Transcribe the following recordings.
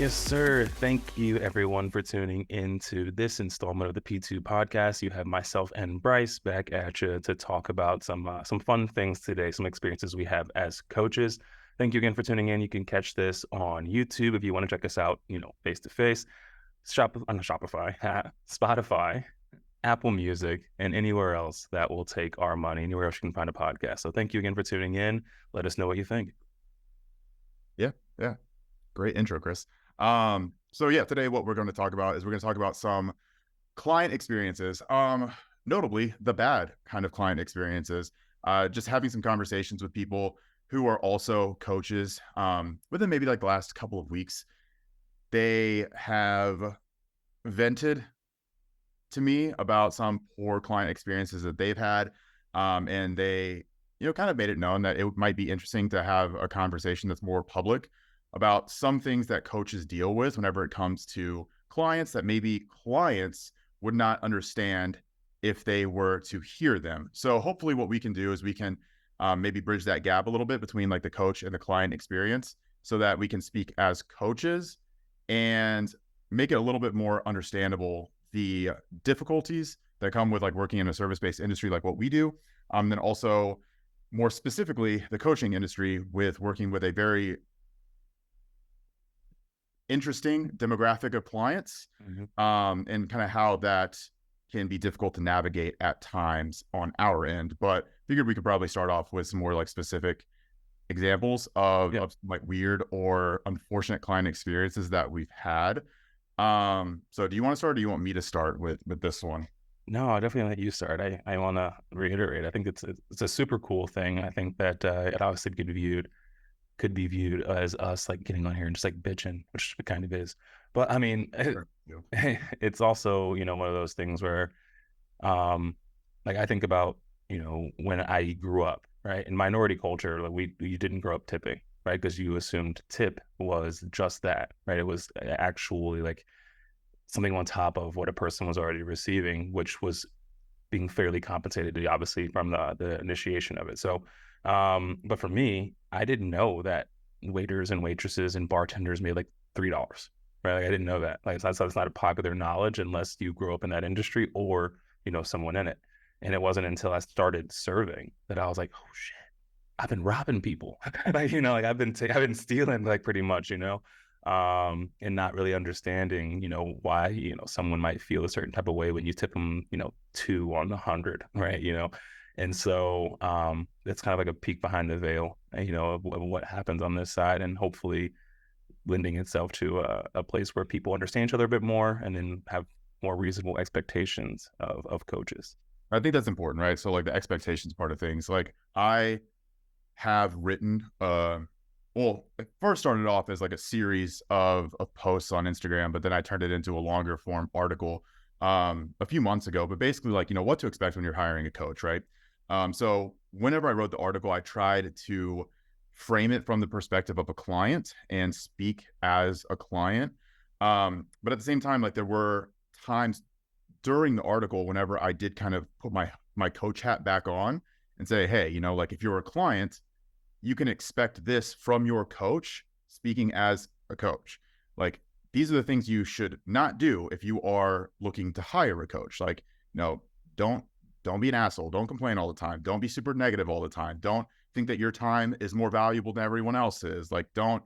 Yes, sir. Thank you, everyone, for tuning into this installment of the P2 podcast. You have myself and Bryce back at you to talk about some fun things today, some experiences we have as coaches. Thank you again for tuning in. You can catch this on YouTube if you want to check us out, face to face. On Shopify, Spotify, Apple Music, and anywhere else that will take our money. Anywhere else you can find a podcast. So thank you again for tuning in. Let us know what you think. Yeah. Great intro, Chris. Today what we're going to talk about is we're going to talk about some client experiences, notably the bad kind of client experiences, just having some conversations with people who are also coaches. Within maybe like the last couple of weeks, they have vented to me about some poor client experiences that they've had. And they, kind of made it known that it might be interesting to have a conversation that's more public about some things that coaches deal with whenever it comes to clients that maybe clients would not understand if they were to hear them. So hopefully what we can do is we can maybe bridge that gap a little bit between like the coach and the client experience so that we can speak as coaches and make it a little bit more understandable, the difficulties that come with like working in a service-based industry like what we do. Then also more specifically, the coaching industry with working with a very interesting demographic of clients, and kind of how that can be difficult to navigate at times on our end. But figured we could probably start off with some more like specific examples of like weird or unfortunate client experiences that we've had. So do you want to start, or do you want me to start with this one? No, I definitely let you start. I want to reiterate. I think it's a super cool thing. I think that it obviously could be viewed as us like getting on here and just like bitching, which it kind of is. But I mean, Sure. it's also one of those things where, like I think about when I grew up, right, in minority culture, like you didn't grow up tipping, right, because you assumed tip was just that, right? It was actually like something on top of what a person was already receiving, which was being fairly compensated, obviously, from the initiation of it. So, but for me, I didn't know that waiters and waitresses and bartenders made like $3, right? Like, I didn't know that. Like, that's not a popular knowledge unless you grew up in that industry or someone in it. And it wasn't until I started serving that I was like, oh shit, I've been robbing people. Like, like I've been stealing, like, pretty much, and not really understanding, why, someone might feel a certain type of way when you tip them, 2 on the 100, right? And so it's kind of like a peek behind the veil, of what happens on this side, and hopefully lending itself to a place where people understand each other a bit more and then have more reasonable expectations of coaches. I think that's important, right? So like the expectations part of things, like I have written, it first started off as like a series of posts on Instagram, but then I turned it into a longer form article a few months ago. But basically, like, what to expect when you're hiring a coach, right? So whenever I wrote the article, I tried to frame it from the perspective of a client and speak as a client. But at the same time, like there were times during the article whenever I did kind of put my coach hat back on and say, hey, like if you're a client, you can expect this from your coach speaking as a coach. Like these are the things you should not do if you are looking to hire a coach. Like, don't be an asshole. Don't complain all the time. Don't be super negative all the time. Don't think that your time is more valuable than everyone else's. Like, don't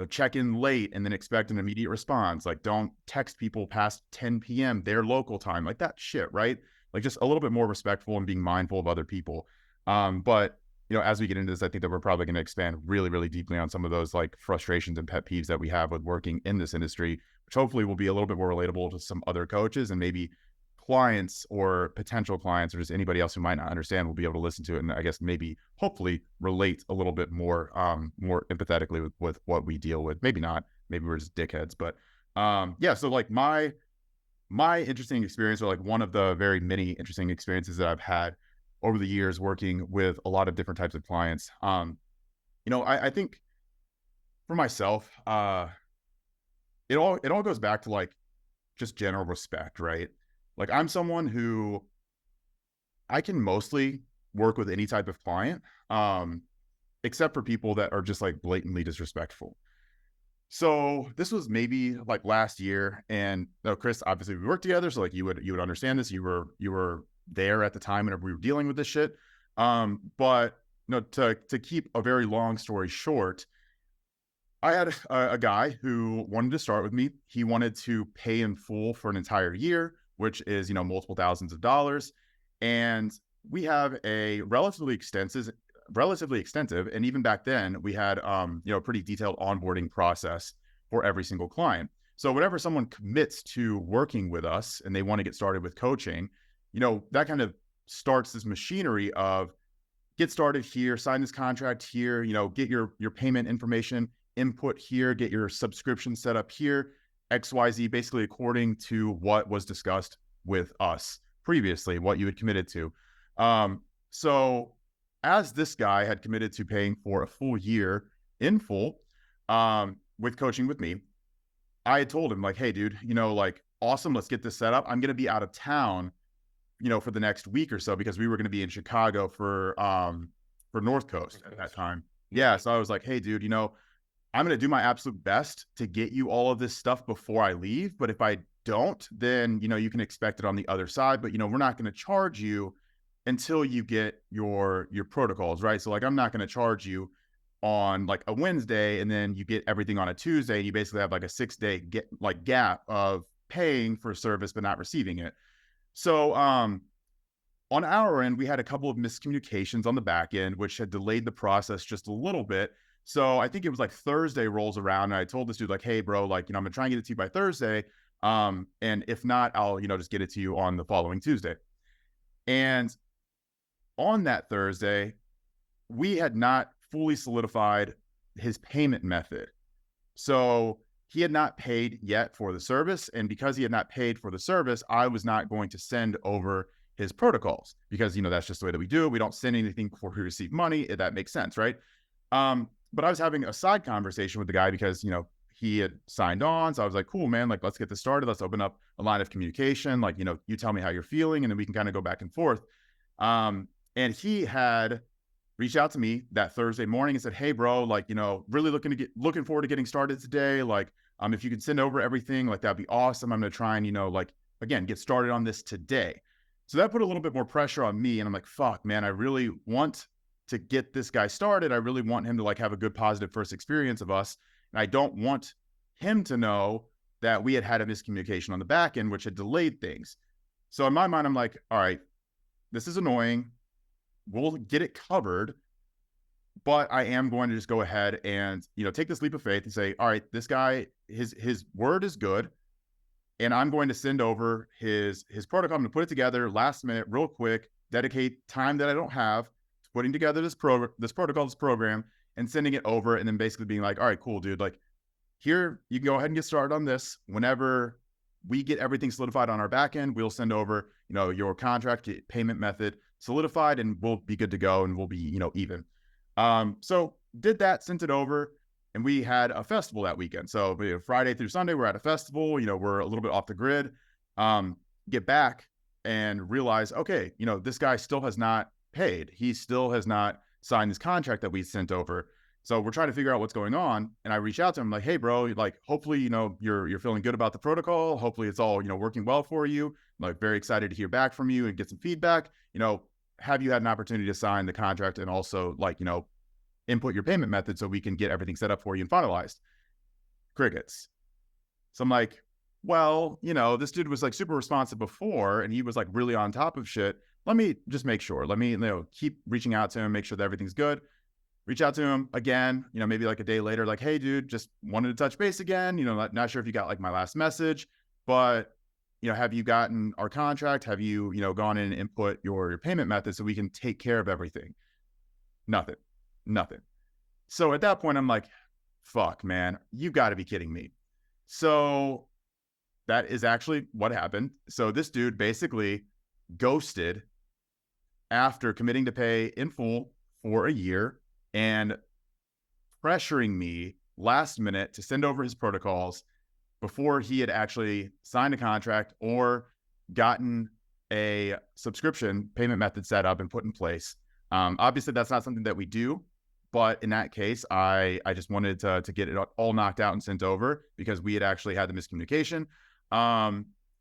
check in late and then expect an immediate response. Like, don't text people past 10 p.m. their local time. Like that shit, right? Like just a little bit more respectful and being mindful of other people. But as we get into this, I think that we're probably going to expand really, really deeply on some of those like frustrations and pet peeves that we have with working in this industry, which hopefully will be a little bit more relatable to some other coaches and maybe clients or potential clients or just anybody else who might not understand will be able to listen to it and I guess maybe hopefully relate a little bit more more empathetically with what we deal with. Maybe not, maybe we're just dickheads, but so like my interesting experience, or like one of the very many interesting experiences that I've had over the years working with a lot of different types of clients. I think for myself, it all goes back to like just general respect, right? Like I'm someone who I can mostly work with any type of client, except for people that are just like blatantly disrespectful. So this was maybe like last year, and no, Chris, obviously we worked together, so like you would understand this. You were there at the time whenever we were dealing with this shit. But no, to keep a very long story short, I had a guy who wanted to start with me. He wanted to pay in full for an entire year, which is multiple thousands of dollars, and we have a relatively extensive, and even back then we had a pretty detailed onboarding process for every single client. So whenever someone commits to working with us and they want to get started with coaching, that kind of starts this machinery of get started here, sign this contract here, get your payment information input here, get your subscription set up here, XYZ, basically according to what was discussed with us previously, what you had committed to. So as this guy had committed to paying for a full year in full with coaching with me, I had told him like, hey, dude, like, awesome, let's get this set up. I'm going to be out of town for the next week or so because we were going to be in Chicago for North Coast at that time. Yeah. So I was like, hey, dude, I'm going to do my absolute best to get you all of this stuff before I leave. But if I don't, then, you can expect it on the other side. But, we're not going to charge you until you get your protocols, right? So like, I'm not going to charge you on like a Wednesday and then you get everything on a Tuesday. You basically have like a 6-day gap of paying for service, but not receiving it. So, on our end, we had a couple of miscommunications on the back end, which had delayed the process just a little bit. So I think it was like Thursday rolls around, and I told this dude like, "Hey, bro, like, I'm gonna try and get it to you by Thursday. And if not, I'll, just get it to you on the following Tuesday." And on that Thursday, we had not fully solidified his payment method. So he had not paid yet for the service. And because he had not paid for the service, I was not going to send over his protocols because, that's just the way that we do it. We don't send anything before we receive money. If that makes sense, right? But I was having a side conversation with the guy because, he had signed on. So I was like, cool, man, like, let's get this started. Let's open up a line of communication. Like, you tell me how you're feeling and then we can kind of go back and forth. And he had reached out to me that Thursday morning and said, hey, bro, like, really looking forward to getting started today. Like, if you could send over everything, like, that'd be awesome. I'm going to try and, like, again, get started on this today. So that put a little bit more pressure on me. And I'm like, fuck, man, I really want to get this guy started. I really want him to like have a good, positive first experience of us. And I don't want him to know that we had a miscommunication on the back end, which had delayed things. So in my mind, I'm like, all right, this is annoying. We'll get it covered. But I am going to just go ahead and, take this leap of faith and say, all right, this guy, his word is good. And I'm going to send over his protocol. I'm going to put it together last minute, real quick, dedicate time that I don't have to putting together this protocol, this program, and sending it over. And then basically being like, all right, cool, dude. Like, here, you can go ahead and get started on this. Whenever we get everything solidified on our back end, we'll send over, your contract payment method solidified, and we'll be good to go, and we'll be, even. So did that, sent it over, and we had a festival that weekend. So Friday through Sunday, we're at a festival. We're a little bit off the grid. Get back and realize, okay, this guy still has not paid. He still has not signed this contract that we sent over. So we're trying to figure out what's going on. And I reach out to him like, hey, bro, like, hopefully, you're feeling good about the protocol. Hopefully it's all, working well for you. I'm like, very excited to hear back from you and get some feedback. Have you had an opportunity to sign the contract and also like, input your payment method so we can get everything set up for you and finalized? Crickets. So I'm like, well, this dude was like super responsive before and he was like really on top of shit. Let me just make sure. Let me, keep reaching out to him, make sure that everything's good. Reach out to him again, maybe like a day later, like, hey, dude, just wanted to touch base again. Not sure if you got like my last message, but, have you gotten our contract? Have you, gone in and input your payment method so we can take care of everything? Nothing. So at that point, I'm like, fuck, man, you got to be kidding me. So that is actually what happened. So this dude basically ghosted after committing to pay in full for a year and pressuring me last minute to send over his protocols before he had actually signed a contract or gotten a subscription payment method set up and put in place. Obviously, that's not something that we do, But in that case, I just wanted to get it all knocked out and sent over because we had actually had the miscommunication.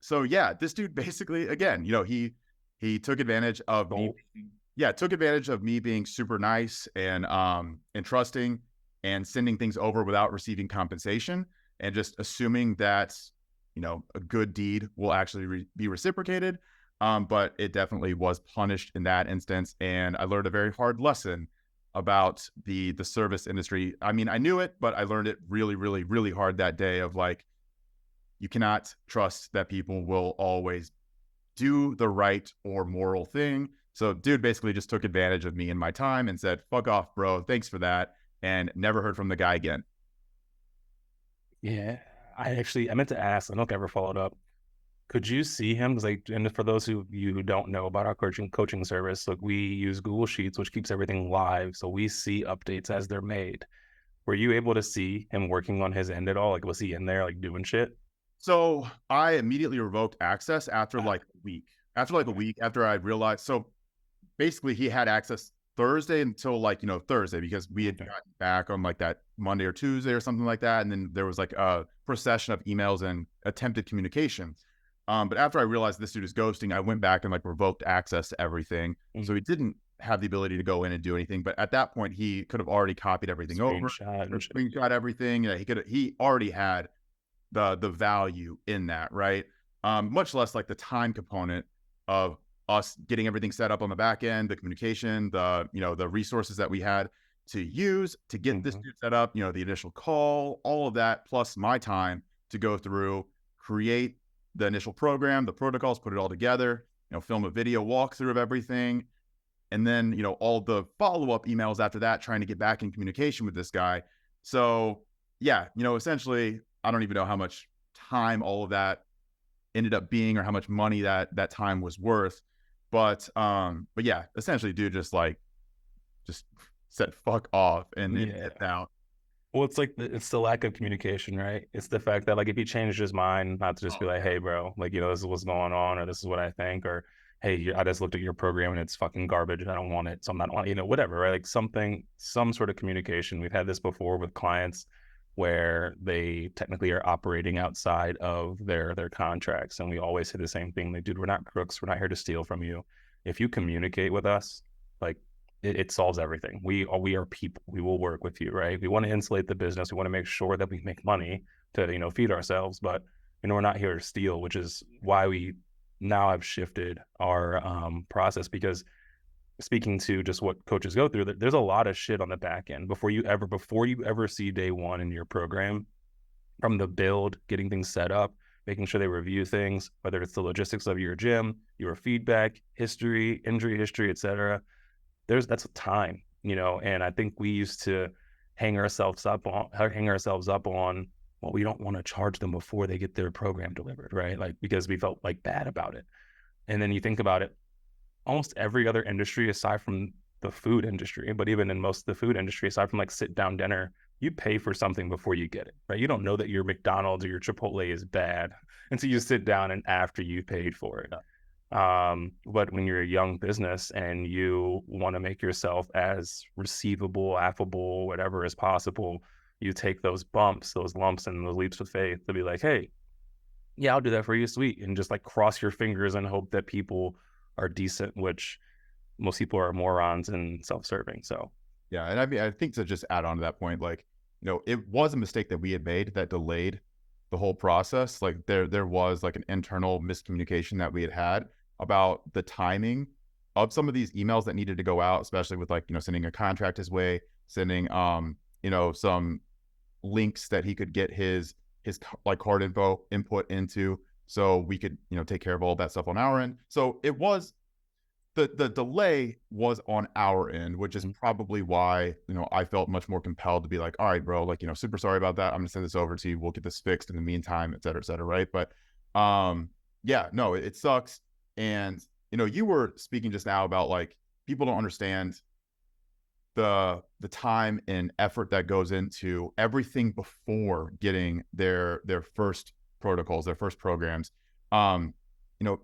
So yeah, this dude basically, again, he took advantage of me. So Yeah, took advantage of me being super nice and trusting and sending things over without receiving compensation and just assuming that a good deed will actually be reciprocated. But it definitely was punished in that instance, and I learned a very hard lesson about the service industry. I mean, I knew it, but I learned it really, really, really hard that day of like, you cannot trust that people will always do the right or moral thing. So dude basically just took advantage of me and my time and said, fuck off, bro. Thanks for that. And never heard from the guy again. yeah, I meant to ask. I don't know if I ever followed up. Could you see him? Because like, and for those of you who don't know about our coaching service, like we use Google Sheets, which keeps everything live, so we see updates as they're made. Were you able to see him working on his end at all? Like, was he in there like doing shit? So I immediately revoked access after Ah, like a week. After like a okay. week, after I realized. So basically he had access Thursday until like, Thursday because we had Okay. gotten back on like that Monday or Tuesday or something like that. And then there was like a procession of emails and attempted communication. But after I realized this dude is ghosting, I went back and like revoked access to everything. So he Mhm. didn't have the ability to go in and do anything. But at that point, he could have already copied everything over Screenshot or and shit. screenshot everything. Yeah, he already had the value in that, right? Much less like the time component of us getting everything set up on the back end, the communication, the resources that we had to use to get this Mhm. dude set up, the initial call, all of that, plus my time to go through, create the initial program, the protocols, put it all together, film a video walkthrough of everything, and then all the follow-up emails after that, trying to get back in communication with this guy. So yeah, essentially, I don't even know how much time all of that ended up being or how much money that time was worth, but yeah, essentially dude just said fuck off and Yeah. dipped out. Well, it's like it's the lack of communication, right? It's the fact that like if he changed his mind, not to just Oh be like, yeah. "Hey, bro, like this is what's going on," or "This is what I think," or "Hey, I just looked at your program and it's fucking garbage. I don't want it, so I'm not on." Whatever, right? Like some sort of communication. We've had this before with clients where they technically are operating outside of their contracts, and we always say the same thing: like, dude, we're not crooks. We're not here to steal from you. If you communicate with us, like it solves everything. We are people. We will work with you, right? We want to insulate the business. We want to make sure that we make money to feed ourselves, but we're not here to steal, which is why we now have shifted our process. Because speaking to just what coaches go through, there's a lot of shit on the back end before you ever see day one in your program, from the build, getting things set up, making sure they review things, whether it's the logistics of your gym, your feedback, history, injury history, etc. That's time, and I think we used to hang ourselves up on, well, we don't want to charge them before they get their program delivered, right? Like, because we felt like bad about it. And then you think about it, almost every other industry aside from the food industry, but even in most of the food industry, aside from like sit down dinner, you pay for something before you get it, right? You don't know that your McDonald's or your Chipotle is bad until you sit down and after you paid for it. Yeah. But when you're a young business and you want to make yourself as receivable, affable, whatever as possible, you take those bumps, those lumps, and those leaps of faith to be like, hey, yeah, I'll do that for you, sweet, and just like cross your fingers and hope that people are decent, which most people are morons and self-serving. So Yeah, and I mean, I think to just add on to that point, like, it was a mistake that we had made that delayed the whole process. Like there was like an internal miscommunication that we had about the timing of some of these emails that needed to go out, especially with like, sending a contract his way, sending some links that he could get his like card info input into so we could, take care of all that stuff on our end. So it was the delay was on our end, which is mm, probably why I felt much more compelled to be like, all right, bro, like super sorry about that. I'm gonna send this over to you. We'll get this fixed in the meantime, et cetera, right? But yeah, no, it sucks. And you were speaking just now about like people don't understand the time and effort that goes into everything before getting their first protocols, their first programs. Um, you know,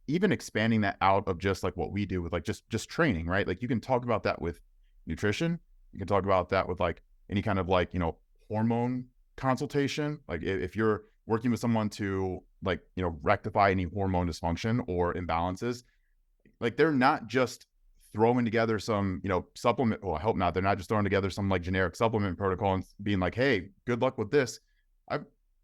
even expanding that out of just like what we do with like just training, right? Like you can talk about that with nutrition, You can talk about that with like any kind of like, hormone consultation. Like if you're working with someone to like, rectify any hormone dysfunction or imbalances, like they're not just throwing together some, supplement. Well, I hope not. They're not just throwing together some like generic supplement protocol and being like, hey, good luck with this. I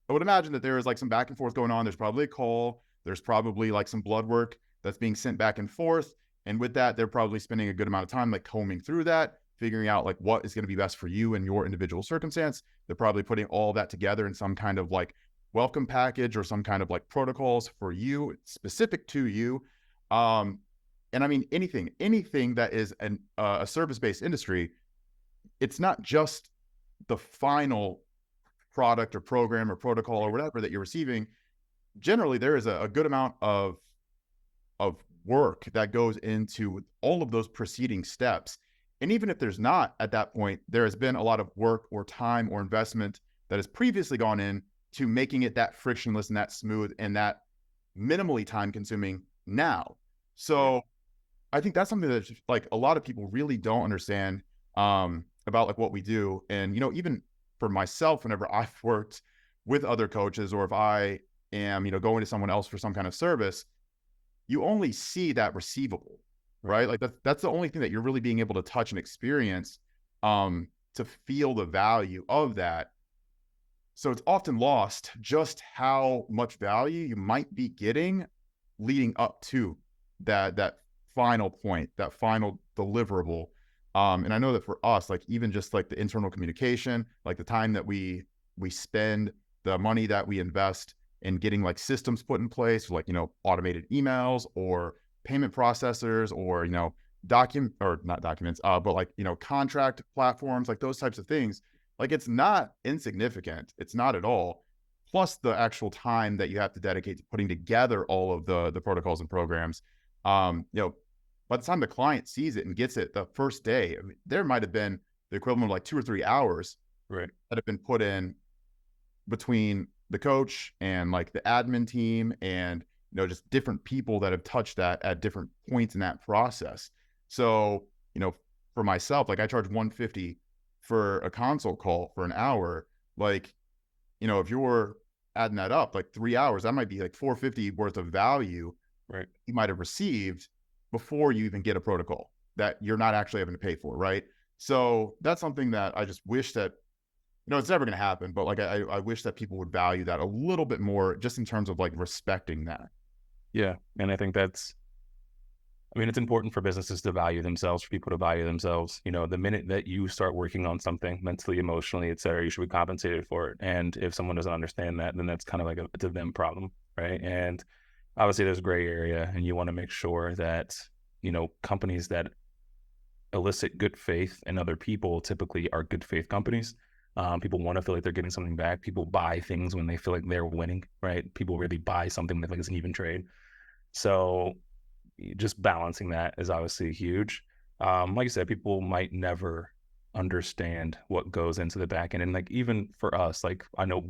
would imagine that there is like some back and forth going on. There's probably a call. There's probably like some blood work that's being sent back and forth. And with that, they're probably spending a good amount of time like combing through that, figuring out like what is going to be best for you and your individual circumstance. They're probably putting all that together in some kind of like welcome package or some kind of like protocols for you, specific to you. And I mean, anything that is a service-based industry, it's not just the final product or program or protocol or whatever that you're receiving. Generally, there is a good amount of work that goes into all of those preceding steps. And even if there's not at that point, there has been a lot of work or time or investment that has previously gone in to making it that frictionless and that smooth and that minimally time consuming now. So I think that's something that like a lot of people really don't understand about like what we do. And, even for myself, whenever I've worked with other coaches or if I am, going to someone else for some kind of service, you only see that receivable, right? Like that's the only thing that you're really being able to touch and experience to feel the value of that. So it's often lost just how much value you might be getting leading up to that final point, that final deliverable. And I know that for us, like even just like the internal communication, like the time that we spend, the money that we invest in getting like systems put in place, like automated emails or payment processors or document or not documents, but like contract platforms, like those types of things. Like it's not insignificant. It's not at all. Plus the actual time that you have to dedicate to putting together all of the protocols and programs. By the time the client sees it and gets it the first day, I mean, there might have been the equivalent of like 2 or 3 hours Right. that have been put in between the coach and like the admin team and just different people that have touched that at different points in that process. So, for myself, like I charge 150 for a consult call for an hour. Like, if you're adding that up, like 3 hours, that might be like 450 worth of value Right. you might have received before you even get a protocol that you're not actually having to pay for, right? So that's something that I just wish that, it's never going to happen, but like I wish that people would value that a little bit more just in terms of like respecting that. Yeah. And I think it's important for businesses to value themselves, for people to value themselves. The minute that you start working on something mentally, emotionally, et cetera, you should be compensated for it. And if someone doesn't understand that, then that's kind of like it's a them problem. Right. And obviously there's gray area and you want to make sure that, companies that elicit good faith in other people typically are good faith companies. People want to feel like they're getting something back. People buy things when they feel like they're winning, right? People really buy something when they feel like it's an even trade. So just balancing that is obviously huge. Like I said, people might never understand what goes into the back end. And like, even for us, like I know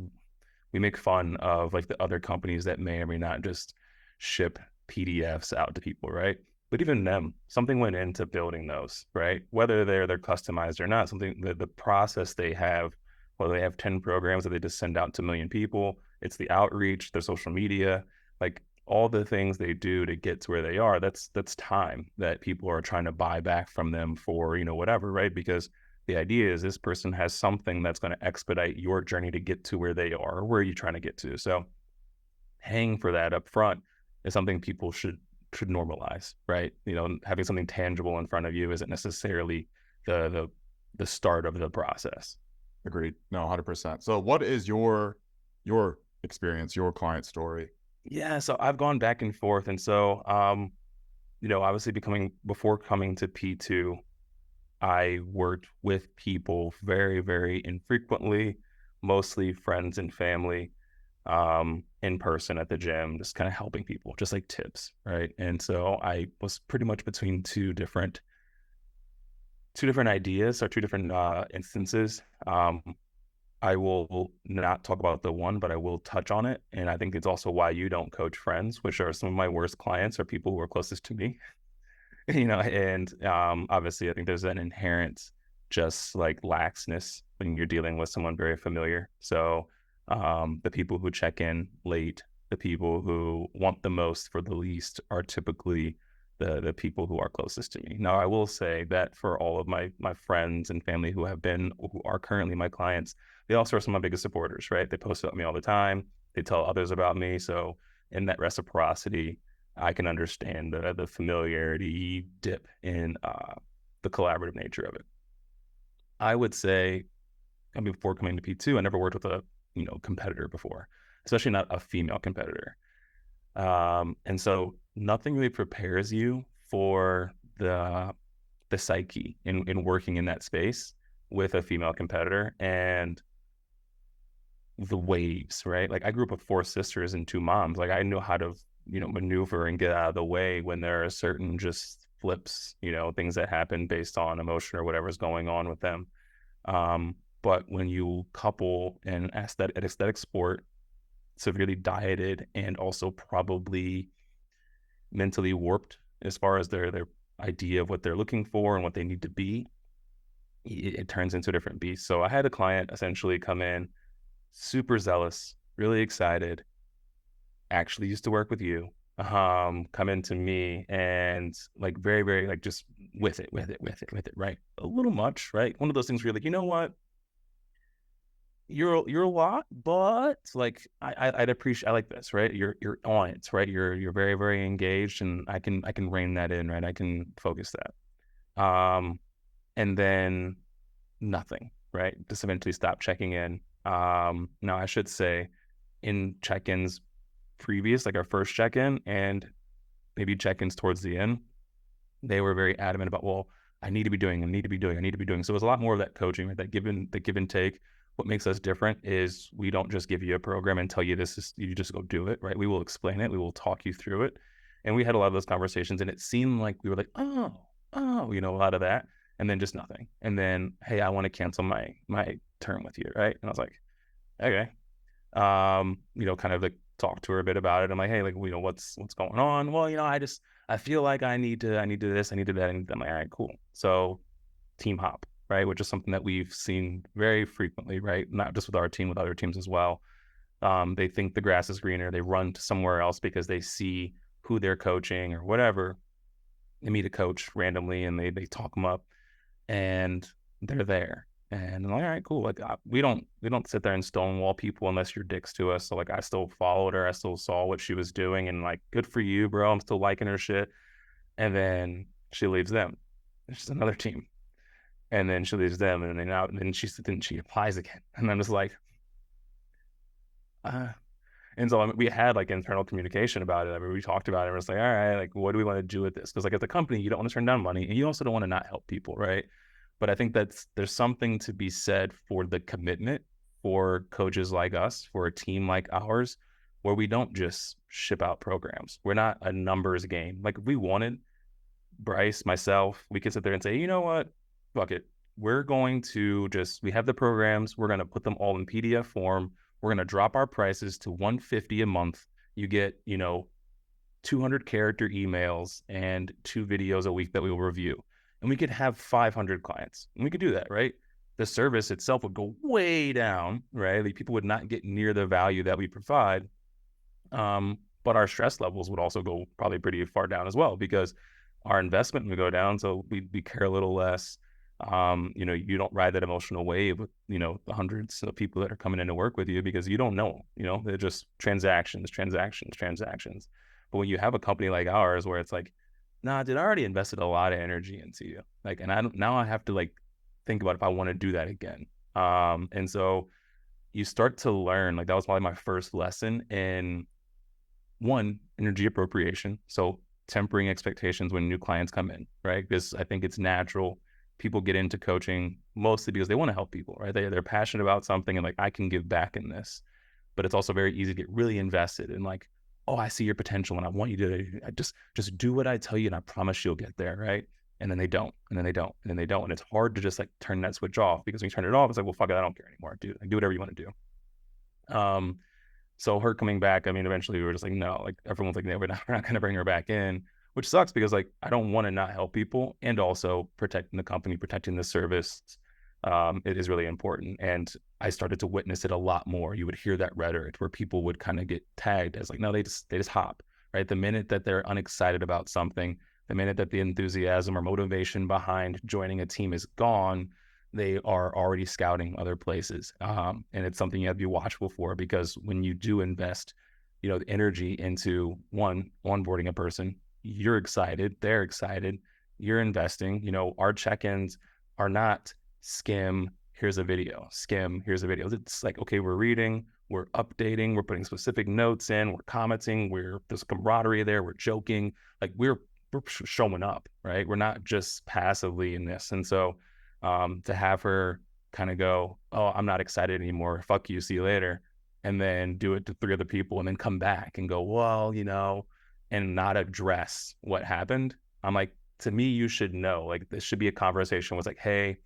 we make fun of like the other companies that may or may not just ship PDFs out to people, right? But even them, something went into building those, right? Whether they're customized or not, something the process they have, whether they have 10 programs that they just send out to a million people, it's the outreach, their social media, like all the things they do to get to where they are, that's time that people are trying to buy back from them for, whatever, right? Because the idea is this person has something that's going to expedite your journey to get to where they are, or where you're trying to get to. So paying for that up front is something people should normalize, right? Having something tangible in front of you isn't necessarily the start of the process. Agreed. No, 100%. So what is your experience, your client story? Yeah, so I've gone back and forth, and so obviously before coming to P2, I worked with people very, very infrequently, mostly friends and family, in person at the gym, just kind of helping people, just like tips, right? And so I was pretty much between two different ideas or two different instances. I will not talk about the one, but I will touch on it. And I think it's also why you don't coach friends, which are some of my worst clients, or people who are closest to me. And obviously I think there's an inherent just like laxness when you're dealing with someone very familiar. So the people who check in late, the people who want the most for the least are typically the people who are closest to me. Now, I will say that for all of my friends and family who are currently my clients, they also are some of my biggest supporters, right? They post about me all the time. They tell others about me. So in that reciprocity, I can understand the familiarity dip in the collaborative nature of it. I would say, I mean, before coming to P2, I never worked with a competitor before, especially not a female competitor. And so nothing really prepares you for the psyche in working in that space with a female competitor and the waves, right? Like I grew up with four sisters and two moms. Like I knew how to, maneuver and get out of the way when there are certain just flips, things that happen based on emotion or whatever's going on with them. But when you couple an aesthetic sport, severely dieted and also probably mentally warped as far as their idea of what they're looking for and what they need to be, it turns into a different beast. So I had a client essentially come in super zealous, really excited, actually used to work with you, come into me and like very, very like just with it, right? A little much, right? One of those things where you're like, you know what? You're a lot, but like I'd appreciate I like this, right? You're on it, right? You're very, very engaged and I can rein that in, right? I can focus that. And then nothing, right? Just eventually stop checking in. Now I should say in check-ins previous, like our first check-in and maybe check-ins towards the end, they were very adamant about, well, I need to be doing. So it was a lot more of that coaching, right? The give and take. What makes us different is we don't just give you a program and tell you you just go do it, right? We will explain it. We will talk you through it. And we had a lot of those conversations and it seemed like we were like, oh, a lot of that. And then just nothing. And then, hey, I want to cancel my term with you, right? And I was like, okay. Kind of like talk to her a bit about it. I'm like, hey, like, what's going on? Well, I feel like I need to this, I need to that. And I'm like, all right, cool. So team hop, right? Which is something that we've seen very frequently, right? Not just with our team, with other teams as well. They think the grass is greener. They run to somewhere else because they see who they're coaching or whatever. They meet a coach randomly and they talk them up and they're there. And I'm like, all right, cool. Like we don't sit there and stonewall people unless you're dicks to us. So like I still followed her. I still saw what she was doing and like, good for you, bro. I'm still liking her shit. And then she leaves them. It's just another team. And then she leaves them and then she applies again. And I'm just like, uh, and so we had like internal communication about it. I mean, we talked about it. And it's like, all right, like, what do we want to do with this? Because like as a company, you don't want to turn down money, and you also don't want to not help people, right? But I think there's something to be said for the commitment for coaches like us, for a team like ours, where we don't just ship out programs. We're not a numbers game. Like if we wanted Bryce, myself, we could sit there and say, you know what, fuck it. We have the programs. We're going to put them all in PDF form. We're going to drop our prices to $150 a month. You get, 200 character emails and 2 videos a week that we will review. And we could have 500 clients. And we could do that, right? The service itself would go way down, right? Like people would not get near the value that we provide. But our stress levels would also go probably pretty far down as well because our investment would go down. So we care a little less. You don't ride that emotional wave with, the hundreds of people that are coming in to work with you because you don't know, they're just transactions. But when you have a company like ours where it's like, nah, dude, I already invested a lot of energy into you. Like, and now I have to like think about if I want to do that again. And so you start to learn, like that was probably my first lesson in one, energy appropriation. So tempering expectations when new clients come in, right? Because I think it's natural. People get into coaching mostly because they want to help people, right? They're passionate about something and like, I can give back in this. But it's also very easy to get really invested in like, oh, I see your potential and I want you to just do what I tell you and I promise you'll get there, right? And then they don't, and then they don't, and then they don't. And it's hard to just like turn that switch off because when you turn it off, it's like, well, fuck it, I don't care anymore, dude. Like, do whatever you want to do. So her coming back, I mean, eventually we were just like, no, like everyone's like, no, we're not going to bring her back in. which sucks because like I don't want to not help people, and also protecting the company, protecting the service. It is really important. And I started to witness it a lot more. You would hear that rhetoric where people would kind of get tagged as like, no, they just hop, right? The minute that they're unexcited about something, the minute that the enthusiasm or motivation behind joining a team is gone, they are already scouting other places. And it's something you have to be watchful for, because when you do invest, the energy into onboarding a person, you're excited, they're excited, you're investing. Our check-ins are not skim, here's a video, skim, here's a video. It's like, okay, we're reading, we're updating, we're putting specific notes in, we're commenting, there's camaraderie there, we're joking, like we're showing up, right? We're not just passively in this. And so to have her kind of go, oh, I'm not excited anymore, fuck you, see you later, and then do it to 3 other people and then come back and go, well, and not address what happened. I'm like, to me, you should know, like, this should be a conversation was like, hey,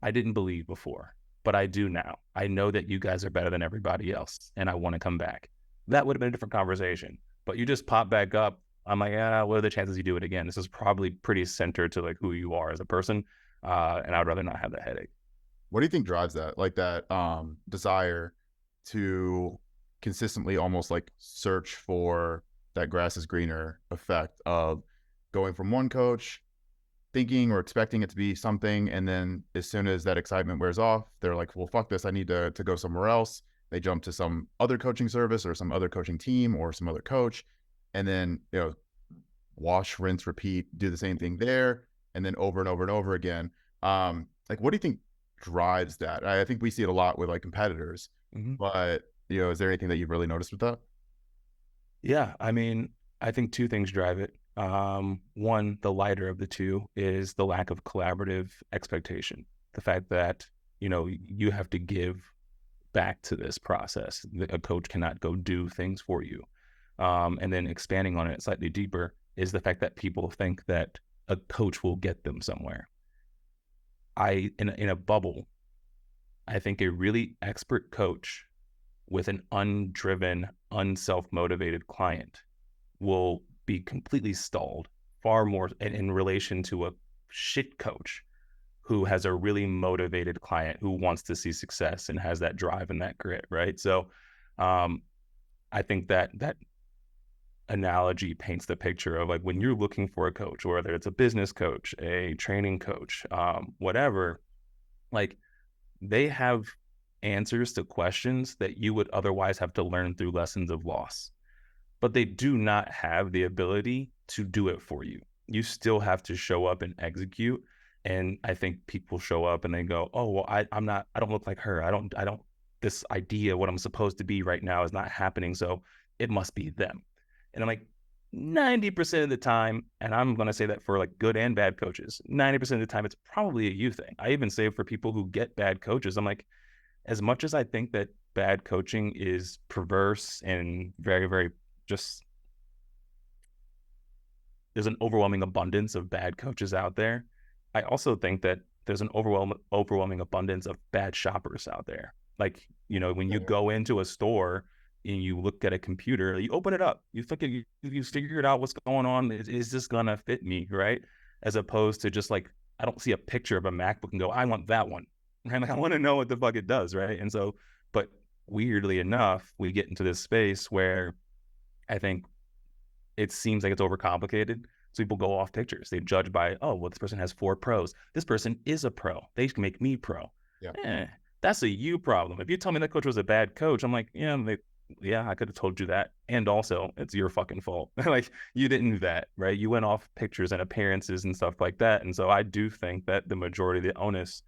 I didn't believe before, but I do now. I know that you guys are better than everybody else, and I want to come back. That would have been a different conversation. But you just pop back up. I'm like, what are the chances you do it again? This is probably pretty centered to like who you are as a person, and I would rather not have that headache. What do you think drives that? Like that desire to consistently almost like search for that grass is greener effect of going from one coach, thinking or expecting it to be something, and then as soon as that excitement wears off, they're like, well, fuck this, I need to go somewhere else. They jump to some other coaching service or some other coaching team or some other coach, and then wash, rinse, repeat, do the same thing there, and then over and over and over again. Like, what do you think drives that? I think we see it a lot with like competitors, Mm-hmm. but is there anything that you've really noticed with that? Yeah, I mean, I think 2 things drive it. One, the lighter of the two, is the lack of collaborative expectation. The fact that, you have to give back to this process. A coach cannot go do things for you. And then expanding on it slightly deeper is the fact that people think that a coach will get them somewhere. In a bubble, I think a really expert coach with an undriven, unself-motivated client will be completely stalled far more in relation to a shit coach who has a really motivated client who wants to see success and has that drive and that grit, right? So I think that analogy paints the picture of like when you're looking for a coach, whether it's a business coach, a training coach, whatever, like they have answers to questions that you would otherwise have to learn through lessons of loss, but they do not have the ability to do it for you. You still have to show up and execute. And I think people show up and they go, oh, well, I don't look like her. I don't, this idea, what I'm supposed to be right now is not happening. So it must be them. And I'm like, 90% of the time, and I'm going to say that for like good and bad coaches, 90% of the time, it's probably a you thing. I even say for people who get bad coaches, I'm like, as much as I think that bad coaching is perverse and very, very just, there's an overwhelming abundance of bad coaches out there. I also think that there's an overwhelming abundance of bad shoppers out there. Like, when you go into a store and you look at a computer, you open it up, you figure it out what's going on. Is this gonna fit me, right? As opposed to just like, I don't see a picture of a MacBook and go, I want that one. Right? Like, I want to know what the fuck it does, right? And so, but weirdly enough, we get into this space where I think it seems like it's overcomplicated. So people go off pictures. They judge by, oh, well, this person has 4 pros. This person is a pro. They can make me pro. Yeah. That's a you problem. If you tell me that coach was a bad coach, I'm like, yeah, I could have told you that. And also, it's your fucking fault. Like, you didn't vet, right? You went off pictures and appearances and stuff like that. And so I do think that the majority of the onus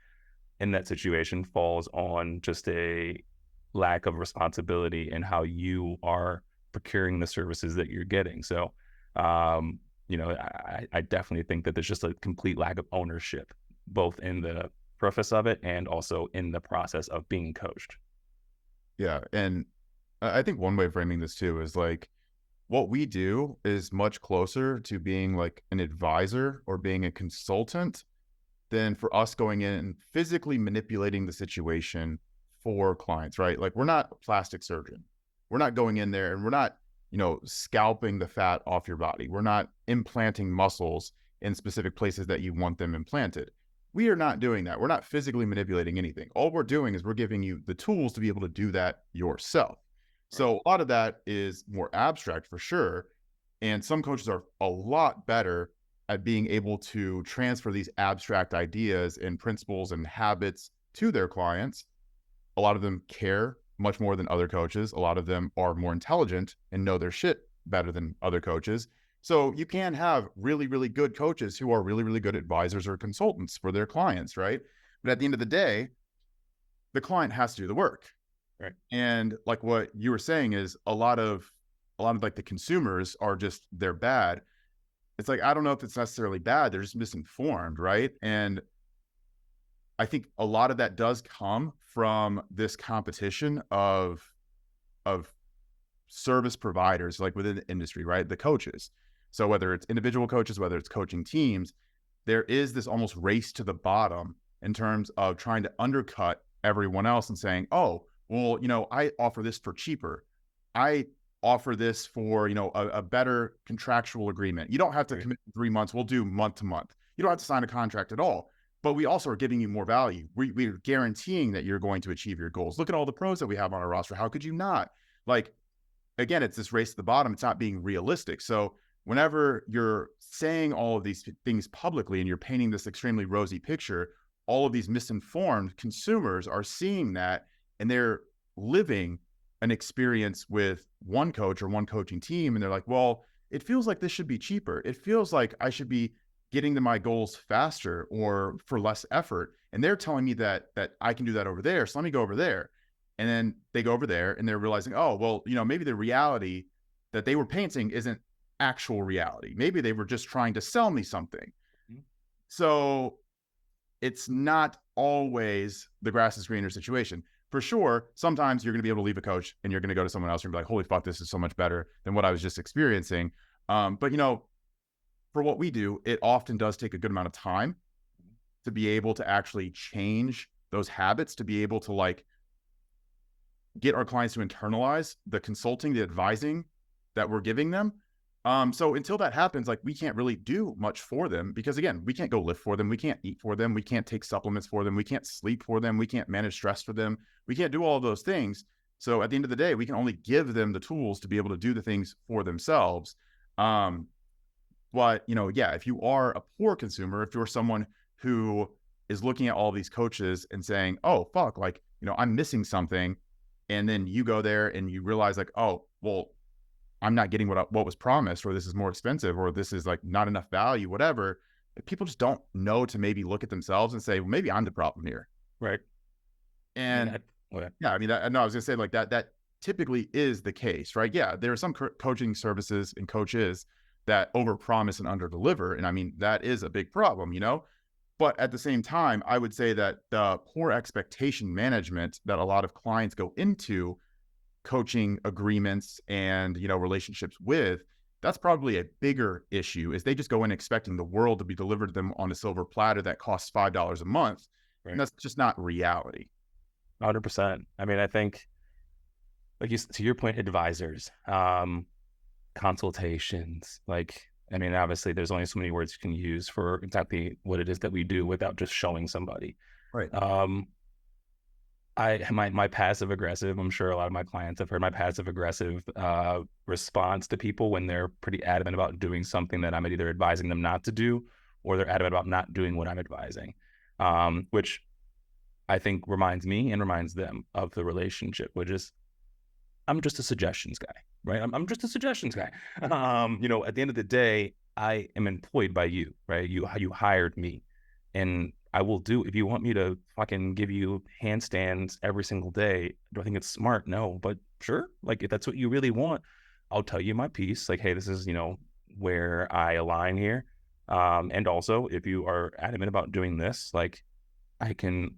in that situation falls on just a lack of responsibility in how you are procuring the services that you're getting. So, I definitely think that there's just a complete lack of ownership, both in the preface of it and also in the process of being coached. Yeah. And I think one way of framing this too is like what we do is much closer to being like an advisor or being a consultant than for us going in and physically manipulating the situation for clients, right? Like we're not a plastic surgeon. We're not going in there and we're not scalping the fat off your body. We're not implanting muscles in specific places that you want them implanted. We are not doing that. We're not physically manipulating anything. All we're doing is we're giving you the tools to be able to do that yourself. Right. So a lot of that is more abstract for sure. And some coaches are a lot better at being able to transfer these abstract ideas and principles and habits to their clients. A lot of them care much more than other coaches. A lot of them are more intelligent and know their shit better than other coaches. So you can have really, really good coaches who are really, really good advisors or consultants for their clients, right? But at the end of the day, the client has to do the work. Right. And like what you were saying is a lot of like the consumers are just, they're bad. It's like, I don't know if it's necessarily bad. They're just misinformed, right? And I think a lot of that does come from this competition of service providers, like within the industry, right? The coaches. So whether it's individual coaches, whether it's coaching teams, there is this almost race to the bottom in terms of trying to undercut everyone else and saying, oh, well, I offer this for cheaper. I offer this for, a better contractual agreement. You don't have to Right. commit 3 months. We'll do month to month. You don't have to sign a contract at all. But we also are giving you more value. We're guaranteeing that you're going to achieve your goals. Look at all the pros that we have on our roster. How could you not? Like, again, it's this race to the bottom. It's not being realistic. So whenever you're saying all of these things publicly and you're painting this extremely rosy picture, all of these misinformed consumers are seeing that, and they're living an experience with one coach or one coaching team. And they're like, well, it feels like this should be cheaper. It feels like I should be getting to my goals faster or for less effort. And they're telling me that I can do that over there. So let me go over there. And then they go over there and they're realizing, oh, well, maybe the reality that they were painting isn't actual reality. Maybe they were just trying to sell me something. Mhm. So it's not always the grass is greener situation. For sure, sometimes you're going to be able to leave a coach and you're going to go to someone else and be like, holy fuck, this is so much better than what I was just experiencing. But for what we do, it often does take a good amount of time to be able to actually change those habits, to be able to like get our clients to internalize the consulting, the advising that we're giving them. So until that happens, like we can't really do much for them because again, we can't go lift for them. We can't eat for them. We can't take supplements for them. We can't sleep for them. We can't manage stress for them. We can't do all of those things. So at the end of the day, we can only give them the tools to be able to do the things for themselves. But yeah, if you are a poor consumer, if you're someone who is looking at all these coaches and saying, oh, fuck, like, I'm missing something. And then you go there and you realize like, oh, well, I'm not getting what was promised, or this is more expensive, or this is like not enough value, whatever. People just don't know to maybe look at themselves and say, well, maybe I'm the problem here. Right. I mean, And okay. yeah, I mean, no, I was gonna say like that typically is the case, right? Yeah, there are some coaching services and coaches that overpromise and underdeliver, and I mean that is a big problem, But at the same time, I would say that the poor expectation management that a lot of clients go into coaching agreements and relationships with, that's probably a bigger issue. Is they just go in expecting the world to be delivered to them on a silver platter that costs $5 a month, and Right. that's just not reality. 100%. I mean, I think, like to your point, advisors, consultations, like, I mean, obviously there's only so many words you can use for exactly what it is that we do without just showing somebody. Right. Um, my passive aggressive, I'm sure a lot of my clients have heard my passive aggressive response to people when they're pretty adamant about doing something that I'm either advising them not to do, or they're adamant about not doing what I'm advising, which I think reminds me and reminds them of the relationship, which is I'm just a suggestions guy, right? I'm just a suggestions guy. At the end of the day, I am employed by you, right? You hired me, and I will do if you want me to fucking give you handstands every single day. Do I think it's smart? No, but sure. Like if that's what you really want, I'll tell you my piece. Like, hey, this is where I align here. And also, if you are adamant about doing this, like I can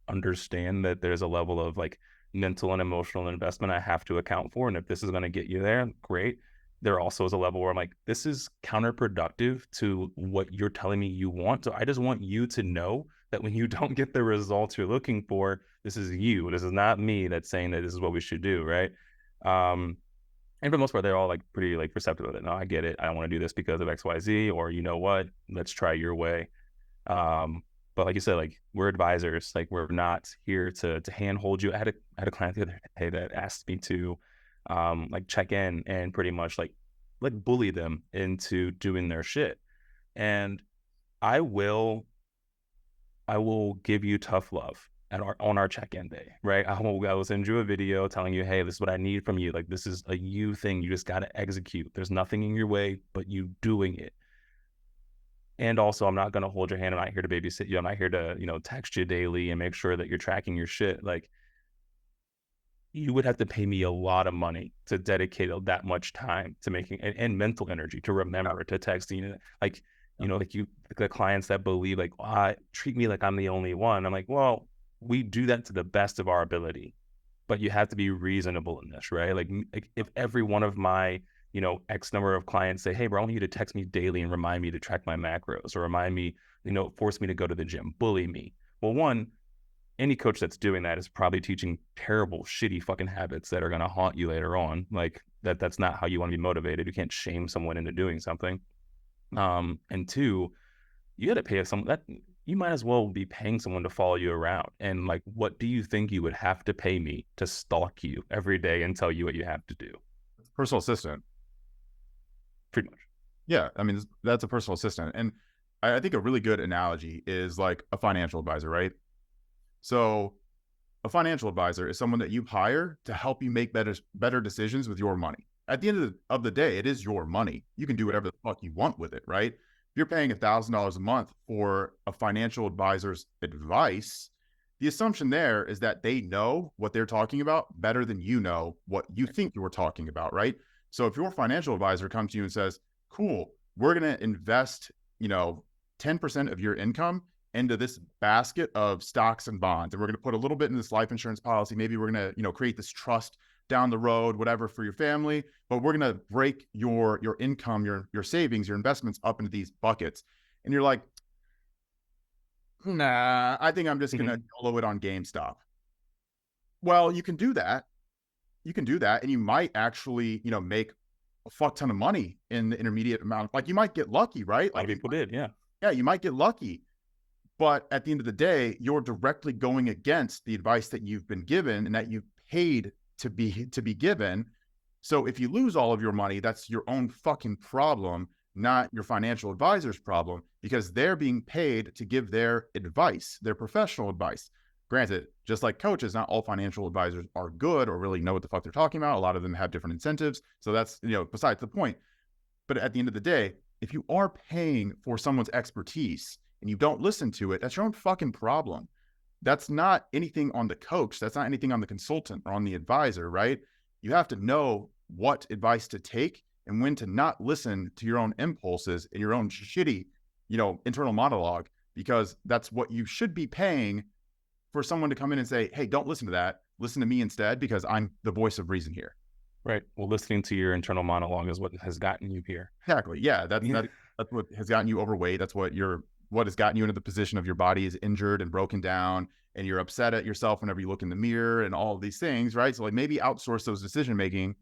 understand that there's a level of like mental and emotional investment I have to account for. And if this is going to get you there, great. There also is a level where I'm like, this is counterproductive to what you're telling me you want. So I just want you to know that when you don't get the results you're looking for, this is you. This is not me that's saying that this is what we should do. Right. Um, And for the most part, they're all like pretty like receptive of it. No, I get it. I don't want to do this because of XYZ, or you know what, let's try your way. Um, but like you said, like we're advisors, like we're not here to handhold you. I had a client the other day that asked me to like check in and pretty much like bully them into doing their shit. And I will I will give you tough love at on our check-in day, right? I will send you a video telling you, hey, this is what I need from you. Like this is a you thing. You just gotta execute. There's nothing in your way but you doing it. And also, I'm not going to hold your hand. I'm not here to babysit you. I'm not here to, text you daily and make sure that you're tracking your shit. Like, you would have to pay me a lot of money to dedicate that much time to making and mental energy to remember to texting. Like, like the clients that believe, like, treat me like I'm the only one. I'm like, well, we do that to the best of our ability, but you have to be reasonable in this, right? Like if every one of my X number of clients say, hey, bro, I want you to text me daily and remind me to track my macros or remind me, force me to go to the gym, bully me. Well, one, any coach that's doing that is probably teaching terrible, shitty fucking habits that are going to haunt you later on. Like that's not how you want to be motivated. You can't shame someone into doing something. And two, you got to pay someone that you might as well be paying someone to follow you around. And like, what do you think you would have to pay me to stalk you every day and tell you what you have to do? Personal assistant. Pretty much. Yeah, I mean that's a personal assistant, and I think a really good analogy is like a financial advisor, right? So a financial advisor is someone that you hire to help you make better decisions with your money. At the end of the day, it is your money. You can do whatever the fuck you want with it, right? If you're paying $1,000 a month for a financial advisor's advice, the assumption there is that they know what they're talking about better than you know what you think you were talking about, right? So if your financial advisor comes to you and says, cool, we're going to invest, 10% of your income into this basket of stocks and bonds, and we're going to put a little bit in this life insurance policy. Maybe we're going to, create this trust down the road, whatever, for your family, but we're going to break your income, your savings, your investments up into these buckets. And you're like, nah, I think I'm just going to YOLO it on GameStop. Well, you can do that. You can do that. And you might actually, make a fuck ton of money in the intermediate amount. Like you might get lucky, right? A lot of people did. Yeah. Yeah, you might get lucky. But at the end of the day, you're directly going against the advice that you've been given and that you've paid to be given. So if you lose all of your money, that's your own fucking problem, not your financial advisor's problem, because they're being paid to give their advice, their professional advice. Granted, just like coaches, not all financial advisors are good or really know what the fuck they're talking about. A lot of them have different incentives. So that's, besides the point. But at the end of the day, if you are paying for someone's expertise and you don't listen to it, that's your own fucking problem. That's not anything on the coach. That's not anything on the consultant or on the advisor, right? You have to know what advice to take and when to not listen to your own impulses and your own shitty, internal monologue, because that's what you should be paying for someone to come in and say, hey, don't listen to that. Listen to me instead, because I'm the voice of reason here. Right. Well, listening to your internal monologue is what has gotten you here. Exactly. Yeah. That's what has gotten you overweight. That's what has gotten you into the position of your body is injured and broken down, and you're upset at yourself whenever you look in the mirror and all of these things, right? So like maybe outsource those decision making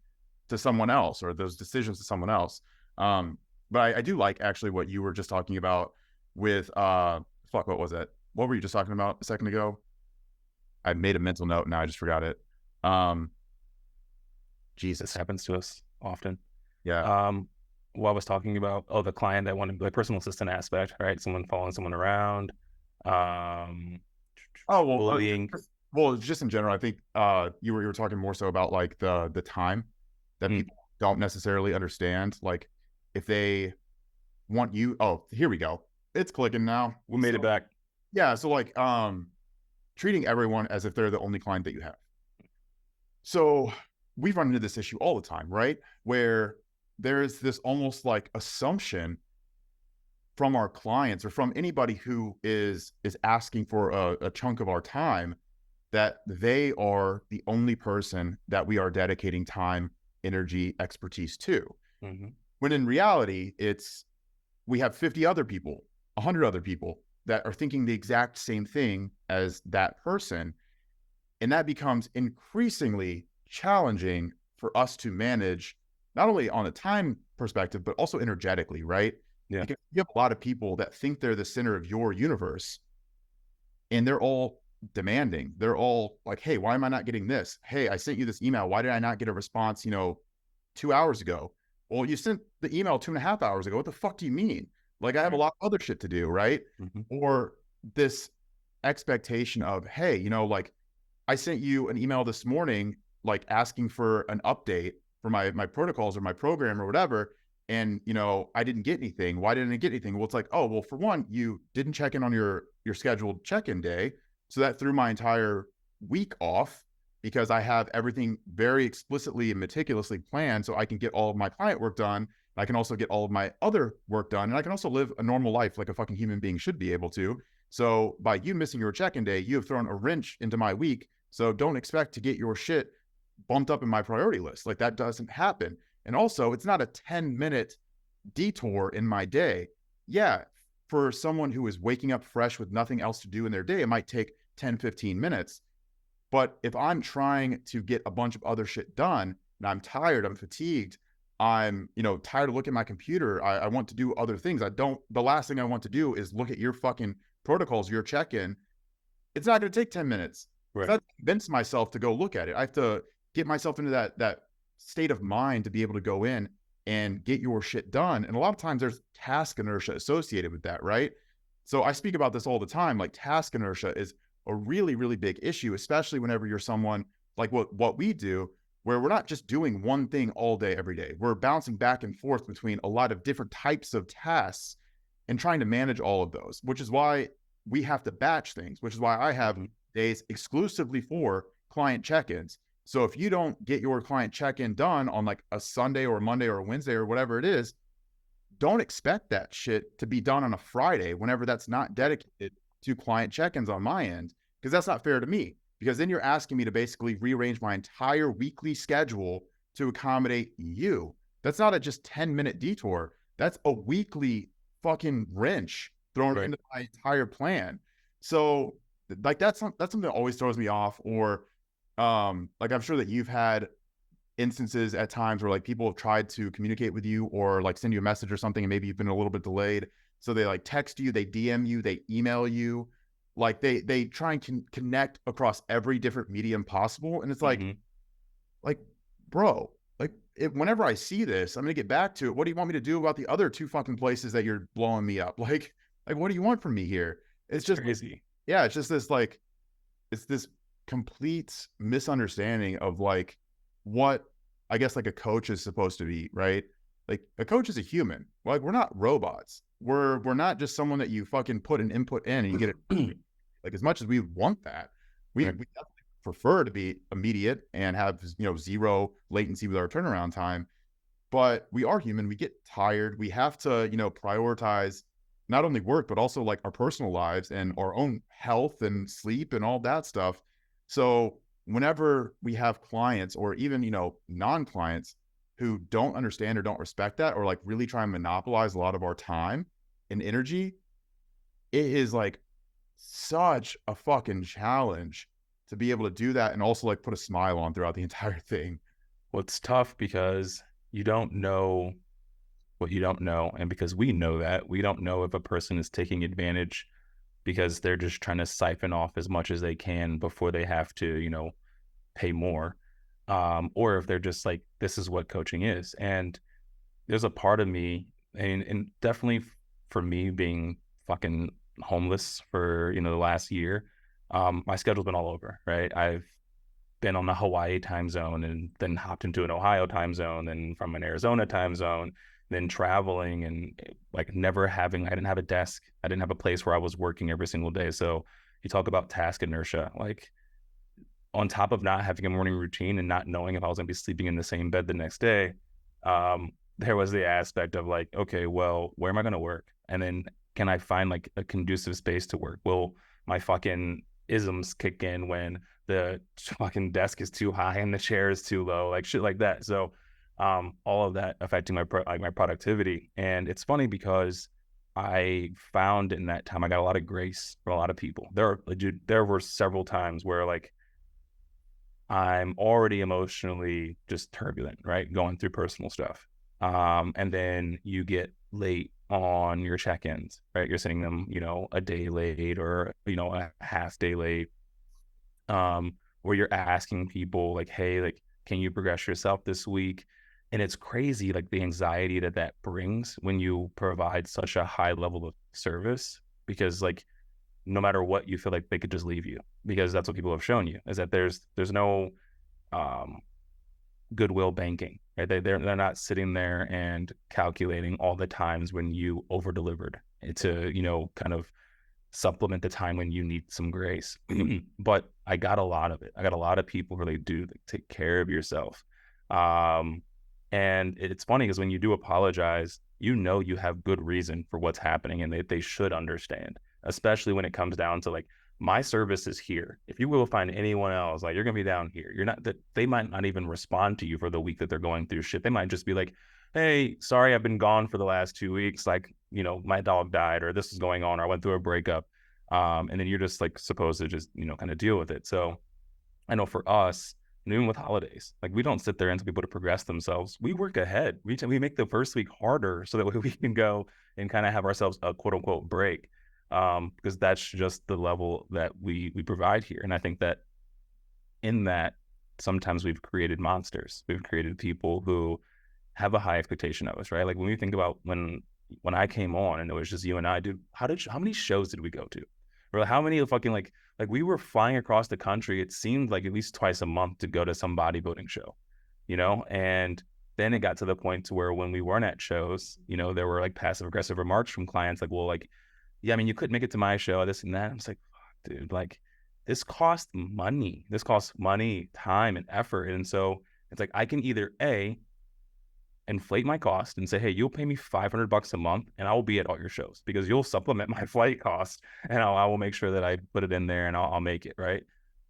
to someone else, or those decisions to someone else. But I do like actually what you were just talking about with what was that? What were you just talking about a second ago? I made a mental note and now I just forgot it. Jesus. This happens to us often. Yeah. What I was talking about, the client that wanted the personal assistant aspect, right? Someone following someone around. Bullying. Well, just in general, I think you were talking more so about like the time that people don't necessarily understand. Like if they want you, here we go. It's clicking now. We made it back. Yeah. So like treating everyone as if they're the only client that you have. So we've run into this issue all the time, right? Where there is this almost like assumption from our clients or from anybody who is asking for a chunk of our time that they are the only person that we are dedicating time, energy, expertise to. Mm-hmm. When in reality, we have 50 other people, 100 other people that are thinking the exact same thing as that person. And that becomes increasingly challenging for us to manage not only on a time perspective, but also energetically, right? Yeah. Because you have a lot of people that think they're the center of your universe, and they're all demanding. They're all like, hey, why am I not getting this? Hey, I sent you this email. Why did I not get a response, 2 hours ago? Well, you sent the email 2.5 hours ago. What the fuck do you mean? Like, I have a Right. lot of other shit to do, right? Mhm. Or this expectation of, hey, like I sent you an email this morning, like asking for an update for my protocols or my program or whatever. And I didn't get anything. Why didn't I get anything? Well, it's like, oh, well, for one, you didn't check in on your scheduled check-in day. So that threw my entire week off because I have everything very explicitly and meticulously planned so I can get all of my client work done. I can also get all of my other work done. And I can also live a normal life like a fucking human being should be able to. So by you missing your check-in day, you have thrown a wrench into my week. So don't expect to get your shit bumped up in my priority list. Like that doesn't happen. And also, it's not a 10-minute detour in my day. Yeah, for someone who is waking up fresh with nothing else to do in their day, it might take 10, 15 minutes. But if I'm trying to get a bunch of other shit done and I'm tired, I'm fatigued, I'm, tired of looking at my computer, I want to do other things. The last thing I want to do is look at your fucking protocols, your check-in. It's not going to take 10 minutes. So I Right. have to convince myself to go look at it. I have to get myself into that state of mind to be able to go in and get your shit done. And a lot of times there's task inertia associated with that, right? So I speak about this all the time. Like task inertia is a really, really big issue, especially whenever you're someone like what we do, where we're not just doing one thing all day, every day. We're bouncing back and forth between a lot of different types of tasks and trying to manage all of those, which is why we have to batch things, which is why I have Mhm. days exclusively for client check-ins. So if you don't get your client check-in done on like a Sunday or a Monday or a Wednesday or whatever it is, don't expect that shit to be done on a Friday whenever that's not Right. dedicated to client check-ins on my end, because that's not fair to me. Because then you're asking me to basically rearrange my entire weekly schedule to accommodate you. That's not a just 10-minute detour. That's a weekly fucking wrench thrown Right. into my entire plan. So like that's something that always throws me off. Or like I'm sure that you've had instances at times where like people have tried to communicate with you or like send you a message or something and maybe you've been a little bit delayed, so they like text you, they DM you, they email you, like they try and connect across every different medium possible. And it's Mhm. like bro, like whenever I see this, I'm gonna get back to it. What do you want me to do about the other two fucking places that you're blowing me up? Like what do you want from me here? It's It's just, crazy. yeah, it's just this like, it's this complete misunderstanding of like what I guess like a coach is supposed to be, right? Like a coach is a human. Like we're not robots. We're not just someone that you fucking put an input in and you get it. Like as much as we want that, Right. we definitely prefer to be immediate and have zero latency with our turnaround time. But we are human. We get tired. We have to prioritize not only work but also like our personal lives and our own health and sleep and all that stuff. So whenever we have clients or even non-clients who don't understand or don't respect that, or like really try and monopolize a lot of our time and energy, it is like such a fucking challenge to be able to do that and also like put a smile on throughout the entire thing. Well, it's tough because you don't know what you don't know. And because we know that, we don't know if a person is taking advantage because they're just trying to siphon off as much as they can before they have to, pay more. Or if they're just like, this is what coaching is. And there's a part of me, and definitely for me being fucking homeless for, the last year, my schedule's been all over, right? I've been on the Hawaii time zone and then hopped into an Ohio time zone, then from an Arizona time zone, then traveling and like never having, I didn't have a desk. I didn't have a place where I was working every single day. So you talk about task inertia, like on top of not having a morning routine and not knowing if I was going to be sleeping in the same bed the next day, there was the aspect of like, okay, well, where am I going to work? And then can I find like a conducive space to work? Will my fucking isms kick in when the fucking desk is too high and the chair is too low, like shit like that. So, all of that affecting my productivity. And it's funny because I found in that time I got a lot of grace from a lot of people. There were several times where like I'm already emotionally just turbulent, right? Going through personal stuff. And then you get late on your check-ins, right? You're sending them, a day late or, a half day late, where you're asking people like, hey, like, can you progress yourself this week? And it's crazy, like the anxiety that brings when you provide such a high level of service, because like, no matter what, you feel like they could just leave you, because that's what people have shown you, is that there's no um, goodwill banking, right? They're not sitting there and calculating all the times when you over delivered to, kind of supplement the time when you need some grace. But I got a lot of it. I got a lot of people who really do like, take care of yourself. Um, and it's funny because when you do apologize, you have good reason for what's happening, and they should understand, especially when it comes down to like, my service is here. If you will find anyone else, like, you're gonna be down here. You're not that they might not even respond to you for the week that they're going through shit. They might just be like, hey, sorry, I've been gone for the last 2 weeks. Like, my dog died, or this is going on, or I went through a breakup. And then you're just like supposed to just, kind of deal with it. So I know for us, and even with holidays, like, we don't sit there and tell people to progress themselves. We work ahead. We make the first week harder so that we can go and kind of have ourselves a quote unquote break. Because that's just the level that we provide here. And I think that in that, sometimes we've created monsters. We've created people who have a high expectation of us, right? Like, when we think about when I came on and it was just you and I, dude, how many shows did we go to? Or how many fucking like we were flying across the country. It seemed like at least twice a month to go to some bodybuilding show, and then it got to the point to where when we weren't at shows, there were like passive aggressive remarks from clients like, well, like, yeah, I mean, you couldn't make it to my show, this and that. I was like, fuck, dude, like, this costs money. This costs money, time, and effort. And so it's like, I can either inflate my cost and say, hey, you'll pay me $500 a month and I will be at all your shows because you'll supplement my flight cost, and I will make sure that I put it in there, and I'll make it, right?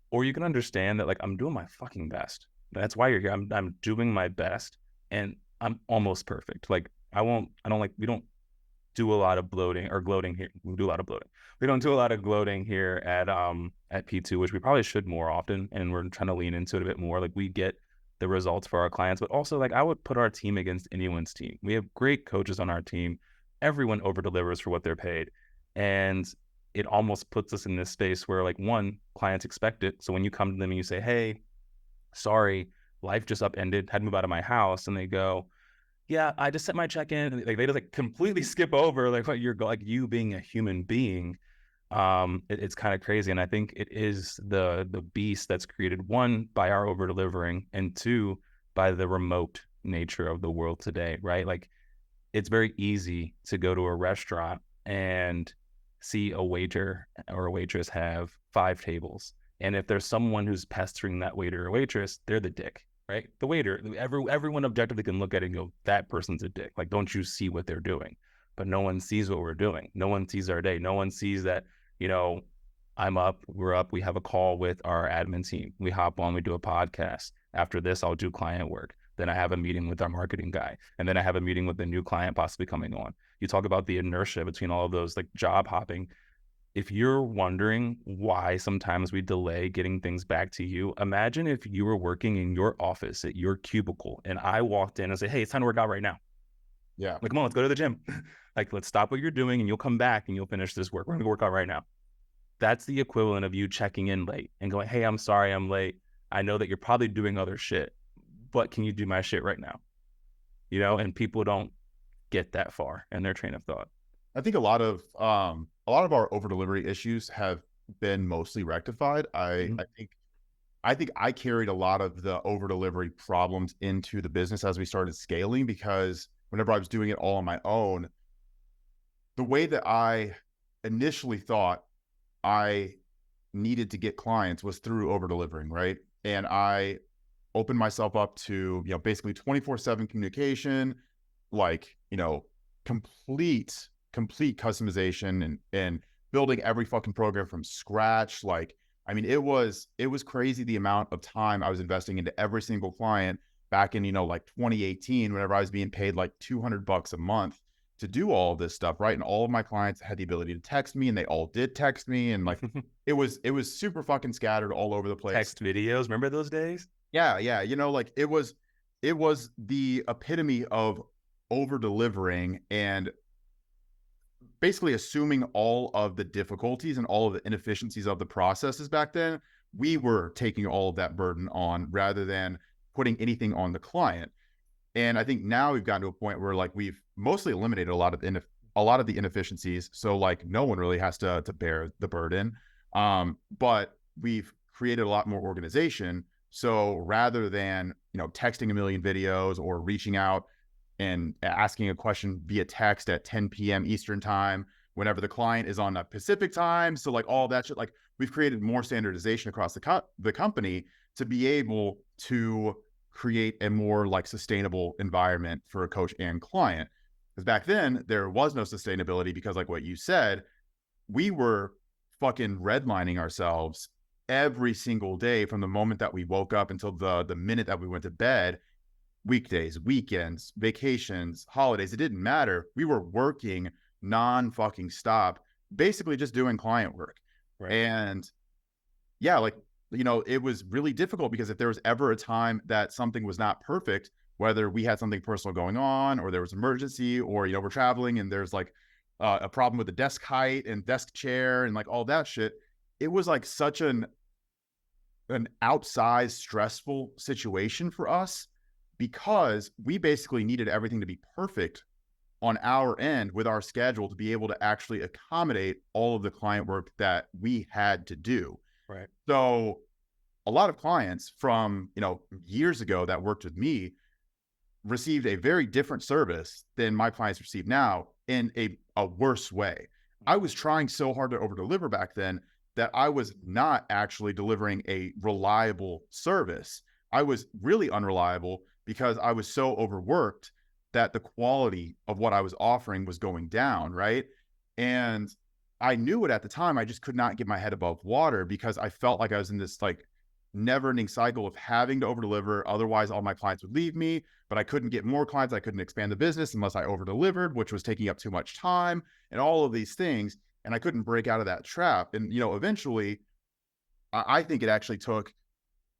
Or you can understand that, like, I'm doing my fucking best. That's why you're here. I'm doing my best, and I'm almost perfect. Like, we don't do a lot of bloating or gloating here. We do a lot of bloating. We don't do a lot of gloating here at P2, which we probably should more often, and we're trying to lean into it a bit more. Like, we get the results for our clients, but also, like, I would put our team against anyone's team. We have great coaches on our team. Everyone over delivers for what they're paid, and it almost puts us in this space where, like, one, clients expect it. So when you come to them and you say, hey, sorry, life just upended, had to move out of my house, and they go, yeah, I just sent my check in. Like, they just like completely skip over like what you're like, you being a human being. It's kind of crazy, and I think it is the beast that's created, one, by our over delivering, and two, by the remote nature of the world today. Right? Like, it's very easy to go to a restaurant and see a waiter or a waitress have 5 tables. And if there's someone who's pestering that waiter or waitress, they're the dick, right? The waiter, everyone objectively can look at it and go, that person's a dick. Like, don't you see what they're doing? But no one sees what we're doing. No one sees our day. No one sees that, you know, we're up, we have a call with our admin team. We hop on, we do a podcast. After this, I'll do client work. Then I have a meeting with our marketing guy. And then I have a meeting with the new client possibly coming on. You talk about the inertia between all of those, like job hopping. If you're wondering why sometimes we delay getting things back to you, imagine if you were working in your office at your cubicle and I walked in and say, hey, it's time to work out right now. Yeah. Like, come on, let's go to the gym. Like, let's stop what you're doing and you'll come back and you'll finish this work. We're gonna work out right now. That's the equivalent of you checking in late and going, hey, I'm sorry I'm late. I know that you're probably doing other shit, but can you do my shit right now? And people don't get that far in their train of thought. I think a lot of our over delivery issues have been mostly rectified. Mm-hmm. I think I carried a lot of the over delivery problems into the business as we started scaling, because whenever I was doing it all on my own, the way that I initially thought I needed to get clients was through over delivering, right? And I opened myself up to, basically 24/7 communication, like, complete customization and building every fucking program from scratch. Like, I mean, it was crazy the amount of time I was investing into every single client back in, like 2018, whenever I was being paid like $200 a month. to do all of this stuff, right? And all of my clients had the ability to text me, and they all did text me, and like it was super fucking scattered all over the place. Text videos, remember those days? Yeah, yeah, like it was the epitome of over delivering and basically assuming all of the difficulties and all of the inefficiencies of the processes back then. We were taking all of that burden on rather than putting anything on the client. And I think now we've gotten to a point where like we've mostly eliminated a lot of the inefficiencies. So like no one really has to bear the burden. But we've created a lot more organization. So rather than, texting a million videos or reaching out and asking a question via text at 10 p.m. Eastern time, whenever the client is on a Pacific time. So like all that shit, like we've created more standardization across the company to be able to create a more like sustainable environment for a coach and client. Because back then there was no sustainability because like what you said, we were fucking redlining ourselves every single day from the moment that we woke up until the minute that we went to bed. Weekdays, weekends, vacations, holidays, it didn't matter. We were working non-fucking stop, basically just doing client work. Right. And yeah, like, it was really difficult because if there was ever a time that something was not perfect, whether we had something personal going on or there was an emergency or, we're traveling and there's like a problem with the desk height and desk chair and like all that shit, it was like such an outsized stressful situation for us because we basically needed everything to be perfect on our end with our schedule to be able to actually accommodate all of the client work that we had to do. Right. So a lot of clients from, years ago that worked with me received a very different service than my clients receive now in a worse way. I was trying so hard to over deliver back then that I was not actually delivering a reliable service. I was really unreliable because I was so overworked that the quality of what I was offering was going down, right? And I knew it at the time. I just could not get my head above water because I felt like I was in this like never-ending cycle of having to over deliver. Otherwise, all my clients would leave me, but I couldn't get more clients. I couldn't expand the business unless I over delivered, which was taking up too much time and all of these things. And I couldn't break out of that trap. And, eventually, I think it actually took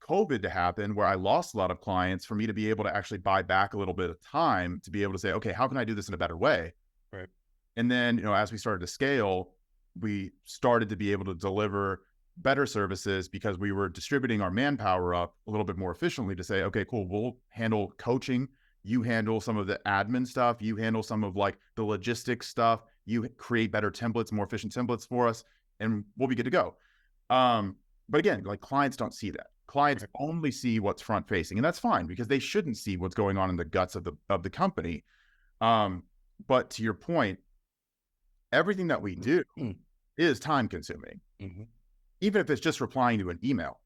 COVID to happen where I lost a lot of clients for me to be able to actually buy back a little bit of time to be able to say, okay, how can I do this in a better way? Right. And then, as we started to scale, we started to be able to deliver better services because we were distributing our manpower up a little bit more efficiently to say, okay, cool, we'll handle coaching. You handle some of the admin stuff. You handle some of like the logistics stuff. You create better templates, more efficient templates for us, and we'll be good to go. But again, like clients don't see that. Clients only see what's front facing, and that's fine because they shouldn't see what's going on in the guts of the company. But to your point, everything that we do is time consuming, even if it's just replying to an email.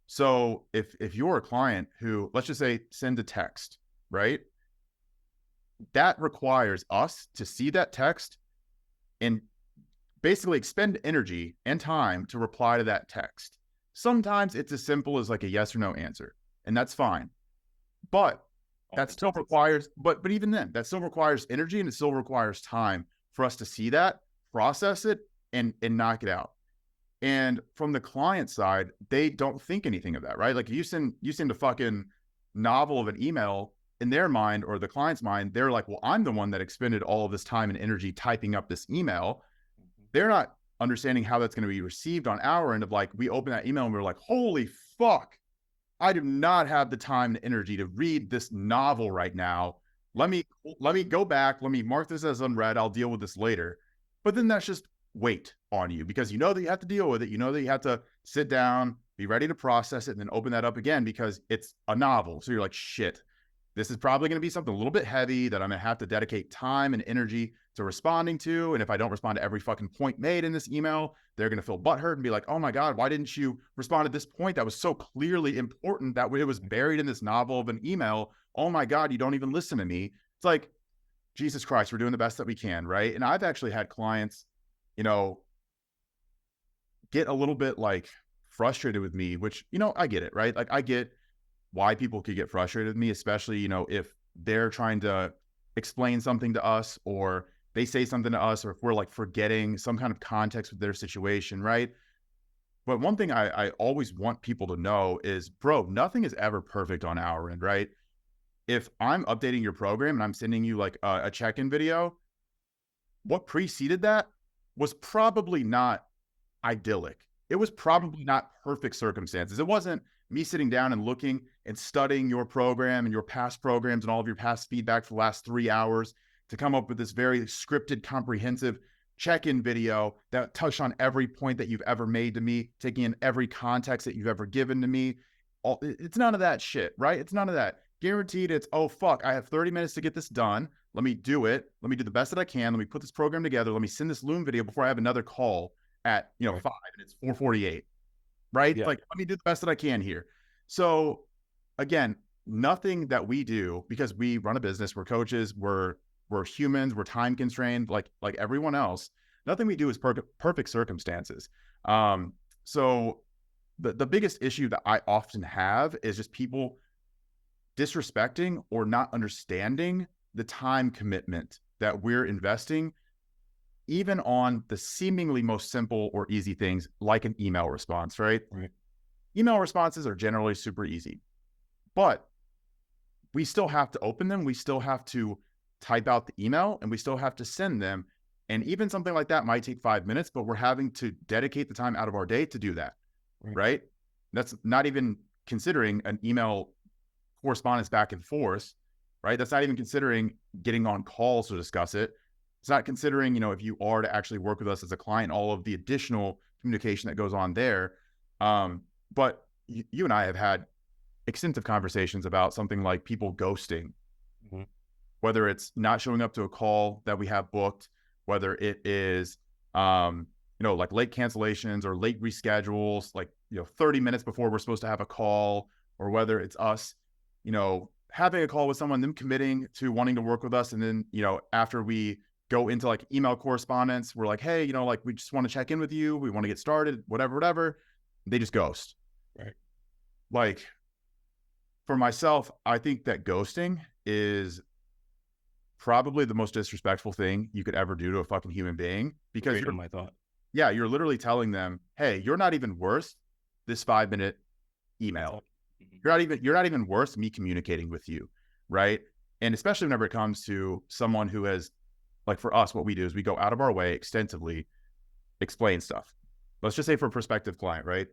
So if you're a client who, let's just say, send a text, right? That requires us to see that text and basically expend energy and time to reply to that text. Sometimes it's as simple as like a yes or no answer, and that's fine. But that still requires, but even then, that still requires energy and it still requires time for us to see that, process it, and knock it out. And from the client side, they don't think anything of that, right? Like you send a fucking novel of an email, in their mind or the client's mind, they're like, well, I'm the one that expended all of this time and energy typing up this email. They're not understanding how that's going to be received on our end of like, we open that email and we're like, holy fuck, I do not have the time and energy to read this novel right now. Let me go back. Let me mark this as unread. I'll deal with this later. But then that's just weight on you because you know that you have to deal with it. You know that you have to sit down, be ready to process it, and then open that up again because it's a novel. So you're like, shit, this is probably going to be something a little bit heavy that I'm going to have to dedicate time and energy to responding to. And if I don't respond to every fucking point made in this email, they're going to feel butthurt and be like, oh my God, why didn't you respond at this point that was so clearly important that it was buried in this novel of an email? Oh my God, you don't even listen to me. It's like, Jesus Christ, we're doing the best that we can, right? And I've actually had clients, get a little bit like frustrated with me, which, I get it, right? Like I get why people could get frustrated with me, especially, if they're trying to explain something to us or they say something to us, or if we're like forgetting some kind of context with their situation, right? But one thing I always want people to know is, bro, nothing is ever perfect on our end, right? If I'm updating your program and I'm sending you like a check-in video, what preceded that was probably not idyllic. It was probably not perfect circumstances. It wasn't me sitting down and looking and studying your program and your past programs and all of your past feedback for the last 3 hours to come up with this very scripted, comprehensive check-in video that touched on every point that you've ever made to me, taking in every context that you've ever given to me. It's none of that shit, right? It's none of that. Guaranteed it's, oh, fuck, I have 30 minutes to get this done. Let me do it. Let me do the best that I can. Let me put this program together. Let me send this Loom video before I have another call at 5 and it's 4:48, right? Yeah. Like, let me do the best that I can here. So again, nothing that we do, because we run a business, we're coaches, we're humans, we're time constrained like everyone else. Nothing we do is perfect circumstances. So the biggest issue that I often have is just people disrespecting or not understanding the time commitment that we're investing, even on the seemingly most simple or easy things like an email response, right? Right. Email responses are generally super easy, but we still have to open them. We still have to type out the email and we still have to send them. And even something like that might take 5 minutes, but we're having to dedicate the time out of our day to do that, right? That's not even considering an email correspondence back and forth, right? That's not even considering getting on calls to discuss it. It's not considering, if you are to actually work with us as a client, all of the additional communication that goes on there. But you and I have had extensive conversations about something like people ghosting, whether it's not showing up to a call that we have booked, whether it is, like late cancellations or late reschedules, like, 30 minutes before we're supposed to have a call, or whether it's us, having a call with someone, them committing to wanting to work with us. And then, after we go into like email correspondence, we're like, hey, like we just want to check in with you. We want to get started, whatever. They just ghost. Right. Like, for myself, I think that ghosting is probably the most disrespectful thing you could ever do to a fucking human being, because you're literally telling them, hey, you're not even worth this 5-minute email. You're not even worth me communicating with you, right? And especially whenever it comes to someone who has, like, for us, what we do is we go out of our way extensively explain stuff. Let's just say for a prospective client, right?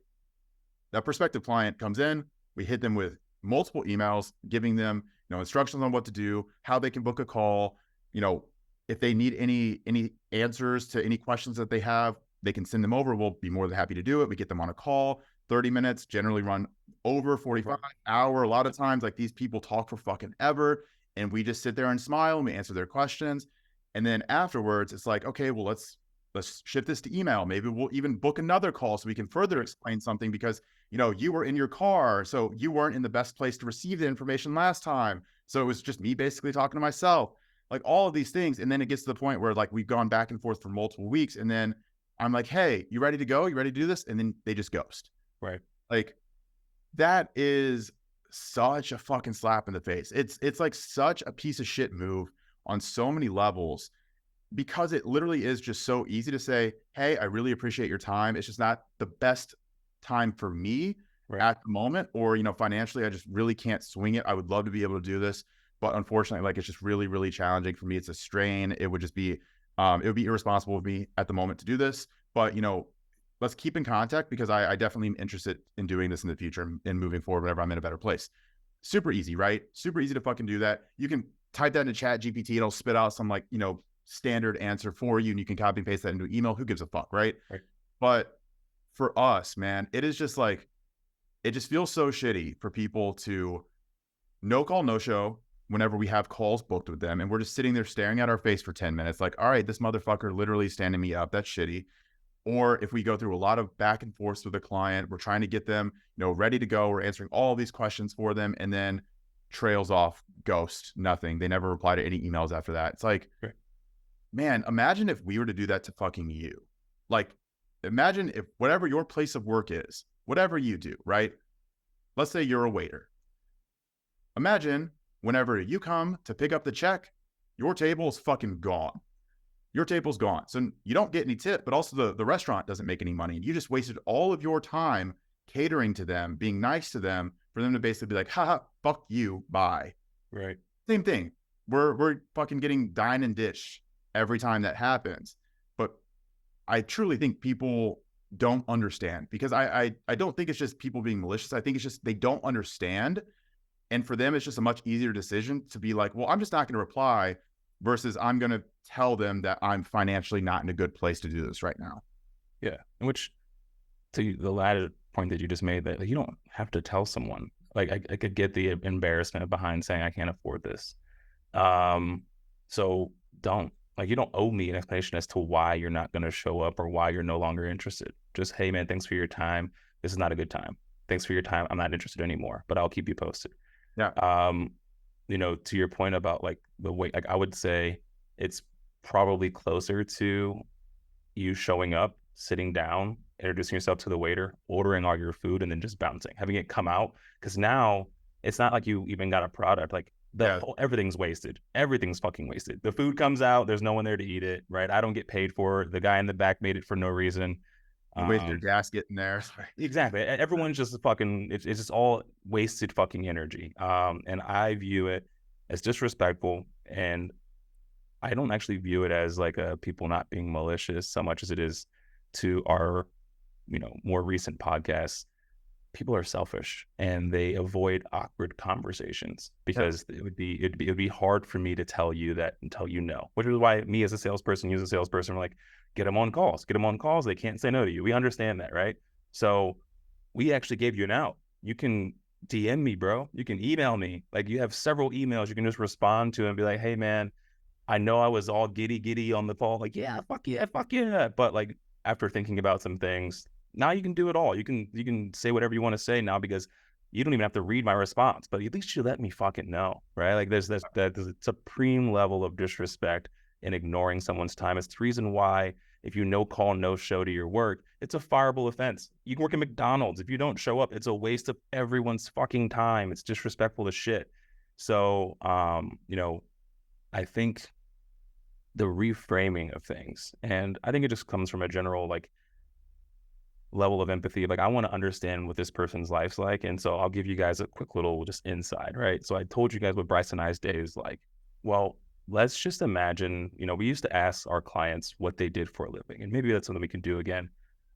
That prospective client comes in, we hit them with multiple emails, giving them, instructions on what to do, how they can book a call. If they need any answers to any questions that they have, they can send them over. We'll be more than happy to do it. We get them on a call, 30 minutes, generally run over 45 hour. A lot of times, like, these people talk for fucking ever, and we just sit there and smile and we answer their questions. And then afterwards, it's like, okay, well, let's shift this to email. Maybe we'll even book another call so we can further explain something, because, you were in your car, so you weren't in the best place to receive the information last time. So it was just me basically talking to myself, like all of these things. And then it gets to the point where, like, we've gone back and forth for multiple weeks. And then I'm like, hey, you ready to go? You ready to do this? And then they just ghost. Right. Like, that is such a fucking slap in the face. It's like such a piece of shit move on so many levels, because it literally is just so easy to say, hey, I really appreciate your time. It's just not the best time for me at the moment, or, financially, I just really can't swing it. I would love to be able to do this, but unfortunately, like, it's just really, really challenging for me. It's a strain. It would just be, it would be irresponsible of me at the moment to do this, but, let's keep in contact, because I definitely am interested in doing this in the future and moving forward whenever I'm in a better place. Super easy, right? Super easy to fucking do that. You can type that into Chat GPT. It'll spit out some, like, standard answer for you, and you can copy and paste that into an email. Who gives a fuck, right? But for us, man, it is just like, it just feels so shitty for people to no call, no show whenever we have calls booked with them, and we're just sitting there staring at our face for 10 minutes like, all right, this motherfucker literally standing me up. That's shitty. Or if we go through a lot of back and forth with a client, we're trying to get them, ready to go. We're answering all these questions for them, and then trails off, ghost, nothing. They never reply to any emails after that. It's like, man, imagine if we were to do that to fucking you. Like, imagine if whatever your place of work is, whatever you do, right? Let's say you're a waiter. Imagine whenever you come to pick up the check, your table is fucking gone. your table's gone. So you don't get any tip, but also the restaurant doesn't make any money. And you just wasted all of your time catering to them, being nice to them, for them to basically be like, haha, fuck you, bye. Right. Same thing. We're fucking getting dine and dish every time that happens. But I truly think people don't understand, because I don't think it's just people being malicious. I think it's just they don't understand. And for them, it's just a much easier decision to be like, well, I'm just not going to reply, versus I'm going to tell them that I'm financially not in a good place to do this right now. Yeah. Which, to the latter point that you just made, that like, you don't have to tell someone. Like I could get the embarrassment behind saying I can't afford this. So don't, like, you don't owe me an explanation as to why you're not going to show up or why you're no longer interested. Just, hey man, thanks for your time. This is not a good time. Thanks for your time. I'm not interested anymore, but I'll keep you posted. Yeah. To your point about like the way, like I would say it's probably closer to you showing up, sitting down, introducing yourself to the waiter, ordering all your food, and then just bouncing, having it come out. Because now it's not like you even got a product. Like everything's wasted. Everything's fucking wasted. The food comes out, there's no one there to eat it, right? I don't get paid for it. The guy in the back made it for no reason. You waste your gas getting there. Exactly. Everyone's just fucking, it's just all wasted fucking energy. And I view it as disrespectful, and I don't actually view it as like people not being malicious so much as it is to our, more recent podcasts. People are selfish and they avoid awkward conversations because it'd be hard for me to tell you that until you know, which is why me as a salesperson, you as a salesperson, we're like, get them on calls. They can't say no to you. We understand that, right? So we actually gave you an out. You can DM me, bro. You can email me. Like, you have several emails you can just respond to and be like, hey man, I know I was all giddy on the call, like, yeah, fuck yeah. But like, after thinking about some things, now you can do it all. You can say whatever you want to say now, because you don't even have to read my response, but at least you let me fucking know, right? Like, there's a supreme level of disrespect in ignoring someone's time. It's the reason why if you no call, no show to your work, it's a fireable offense. You can work at McDonald's. If you don't show up, it's a waste of everyone's fucking time. It's disrespectful as shit. So, I think the reframing of things, and I think it just comes from a general like level of empathy. Like, I want to understand what this person's life's like, and so I'll give you guys a quick little just inside, right? So I told you guys what Bryce and I's day is like. Well, let's just imagine, we used to ask our clients what they did for a living, and maybe that's something we can do again.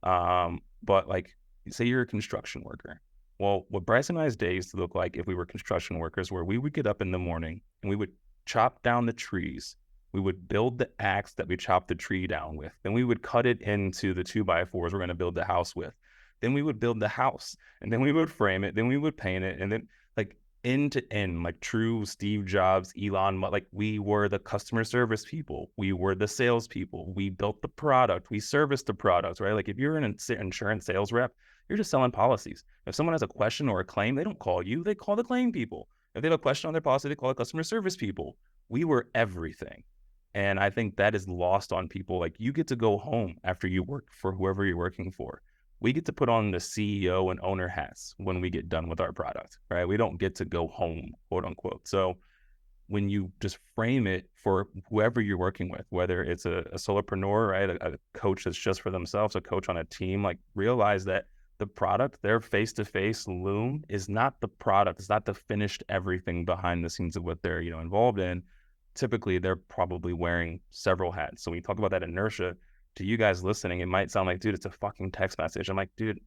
But like, say you're a construction worker. Well, what Bryce and I's day used to look like if we were construction workers, where we would get up in the morning and we would chop down the trees. We would build the axe that we chopped the tree down with. Then we would cut it into the 2x4s we're going to build the house with. Then we would build the house, and then we would frame it. Then we would paint it. And then, like, end to end, like true Steve Jobs, Elon Musk, like, we were the customer service people. We were the sales people. We built the product. We serviced the product, right? Like, if you're an insurance sales rep, you're just selling policies. If someone has a question or a claim, they don't call you. They call the claim people. If they have a question on their policy, they call the customer service people. We were everything. And I think that is lost on people. Like, you get to go home after you work for whoever you're working for. We get to put on the CEO and owner hats when we get done with our product, right? We don't get to go home, quote unquote. So when you just frame it for whoever you're working with, whether it's a solopreneur, right? A coach that's just for themselves, a coach on a team, like, realize that the product, their face-to-face Loom, is not the product. It's not the finished everything behind the scenes of what they're, involved in. Typically, they're probably wearing several hats. So when you talk about that inertia, to you guys listening, it might sound like, dude, it's a fucking text message. I'm like, dude,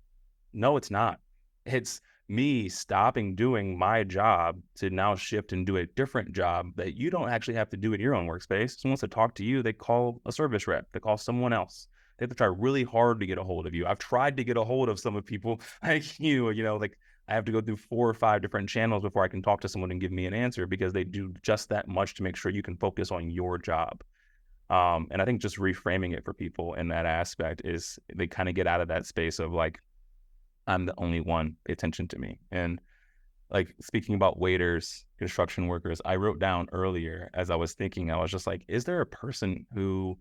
no, it's not. It's me stopping doing my job to now shift and do a different job that you don't actually have to do in your own workspace. Someone wants to talk to you, they call a service rep, they call someone else. They have to try really hard to get a hold of you. I've tried to get a hold of some of people like like, I have to go through 4 or 5 different channels before I can talk to someone and give me an answer, because they do just that much to make sure you can focus on your job. And I think just reframing it for people in that aspect is they kind of get out of that space of like, I'm the only one, pay attention to me. And like, speaking about waiters, construction workers, I wrote down earlier as I was thinking, I was just like, is there a person who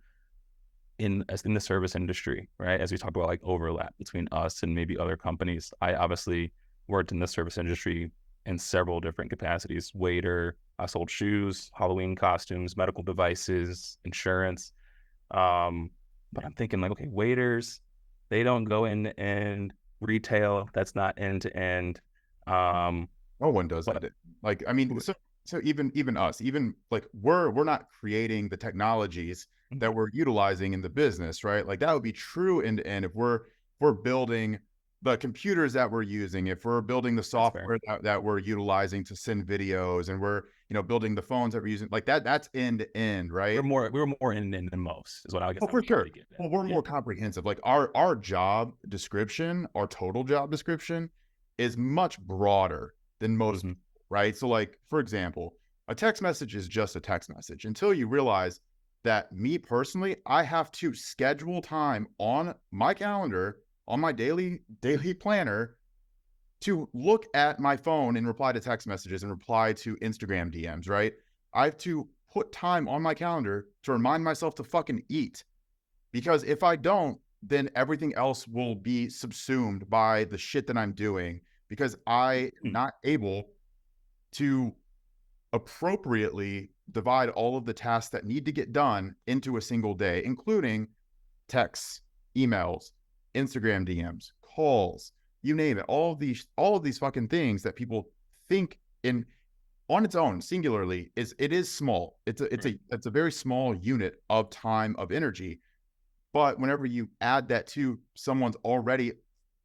in the service industry, right? As we talk about like overlap between us and maybe other companies. I obviously worked in the service industry in several different capacities. Waiter, I sold shoes, Halloween costumes, medical devices, insurance. But I'm thinking like, okay, waiters, they don't go end to end. Retail, that's not end to end. No one does But end it. Like, I mean, so even us, even like we're not creating the technologies that we're utilizing in the business, right? Like that would be true end to end if we're building the computers that we're using, if we're building the that's fair. software that we're utilizing to send videos, and we're building the phones that we're using, like that's end to end, right? We're more end to end than most, is what I guess Oh, I'm for trying to sure. get at. Well, we're Yeah. more comprehensive. Like our job description, our total job description is much broader than most Mm-hmm. people, right? So like, for example, a text message is just a text message until you realize that me personally, I have to schedule time on my calendar, on my daily planner to look at my phone and reply to text messages and reply to Instagram DMs, right? I have to put time on my calendar to remind myself to fucking eat, because if I don't, then everything else will be subsumed by the shit that I'm doing, because I am not able to appropriately divide all of the tasks that need to get done into a single day, including texts, emails, Instagram DMs, calls, you name it. All of these fucking things that people think in on its own singularly is small. It's a very small unit of time, of energy. But whenever you add that to someone's already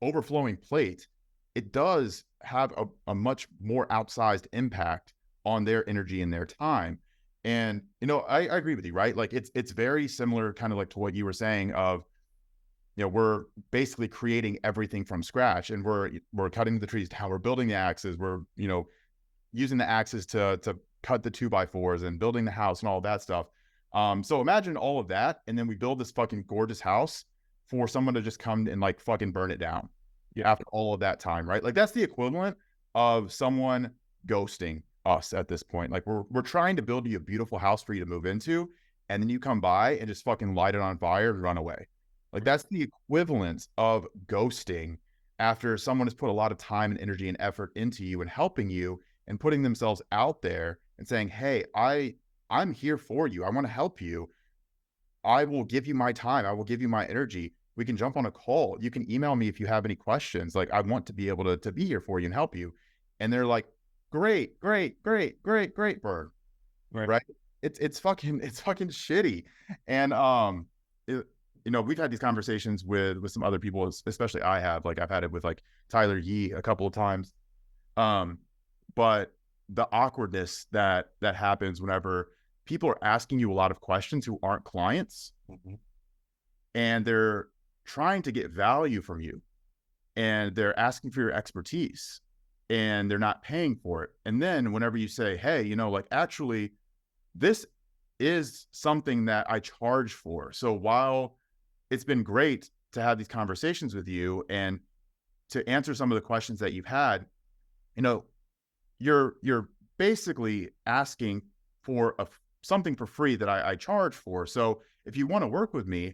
overflowing plate, it does have a much more outsized impact on their energy and their time. And I agree with you, right? Like it's very similar, kind of like to what you were saying of, we're basically creating everything from scratch, and we're cutting the trees down, we're building the axes, we're using the axes to cut the 2x4s and building the house and all of that stuff. So imagine all of that, and then we build this fucking gorgeous house for someone to just come and like fucking burn it down Yeah. after all of that time, right? Like that's the equivalent of someone ghosting us at this point. Like we're trying to build you a beautiful house for you to move into, and then you come by and just fucking light it on fire and run away. Like that's the equivalent of ghosting after someone has put a lot of time and energy and effort into you and helping you and putting themselves out there and saying, "Hey, I'm here for you. I want to help you. I will give you my time. I will give you my energy. We can jump on a call. You can email me if you have any questions. Like I want to be able to be here for you and help you." And they're like, "Great, great, great, great, great, Bird." Right. Right? It's fucking shitty. And we've had these conversations with some other people, especially I have. Like I've had it with like Tyler Yee a couple of times. Um, but the awkwardness that happens whenever people are asking you a lot of questions who aren't clients, Mm-hmm. and they're trying to get value from you, and they're asking for your expertise, and they're not paying for it. And then whenever you say, "Hey, like actually this is something that I charge for. So while it's been great to have these conversations with you and to answer some of the questions that you've had, you know, you're basically asking for something for free that I charge for. So if you want to work with me,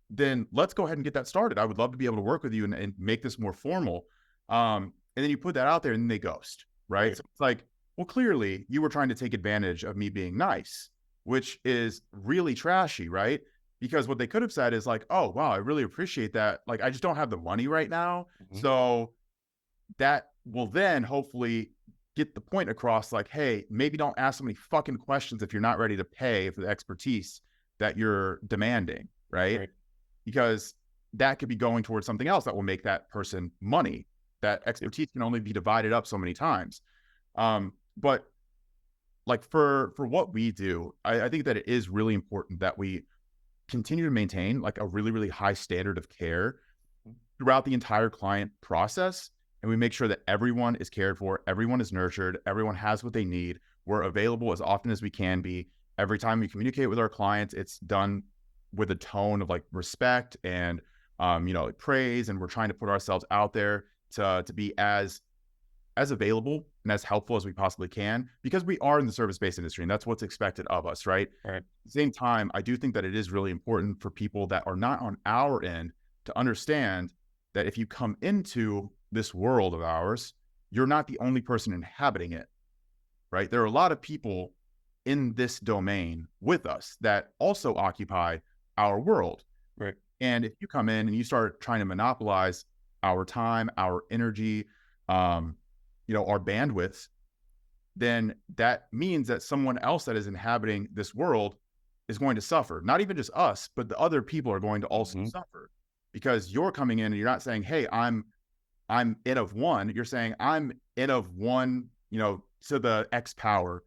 then let's go ahead and get that started. I would love to be able to work with you and make this more formal." And then you put that out there and then they ghost, right? Right. So it's like, well, clearly you were trying to take advantage of me being nice, which is really trashy, right? Because what they could have said is like, "Oh, wow, I really appreciate that. Like, I just don't have the money right now." Mm-hmm. So that will then hopefully get the point across, like, "Hey, maybe don't ask so many fucking questions if you're not ready to pay for the expertise that you're demanding," right? Right. Because that could be going towards something else that will make that person money. That expertise can only be divided up so many times. But like for what we do, I think that it is really important that we continue to maintain like a really, really high standard of care throughout the entire client process. And we make sure that everyone is cared for, everyone is nurtured, everyone has what they need. We're available as often as we can be. Every time we communicate with our clients, it's done with a tone of like respect and like praise. And we're trying to put ourselves out there to be as available and as helpful as we possibly can, because we are in the service-based industry and that's what's expected of us, right? Right. At the same time, I do think that it is really important for people that are not on our end to understand that if you come into this world of ours, you're not the only person inhabiting it, right? There are a lot of people in this domain with us that also occupy our world. Right. And if you come in and you start trying to monopolize our time, our energy, our bandwidth, then that means that someone else that is inhabiting this world is going to suffer. Not even just us, but the other people are going to also Mm-hmm. suffer because you're coming in and you're not saying, "Hey, I'm N of one." You're saying I'm N of one, to the X power,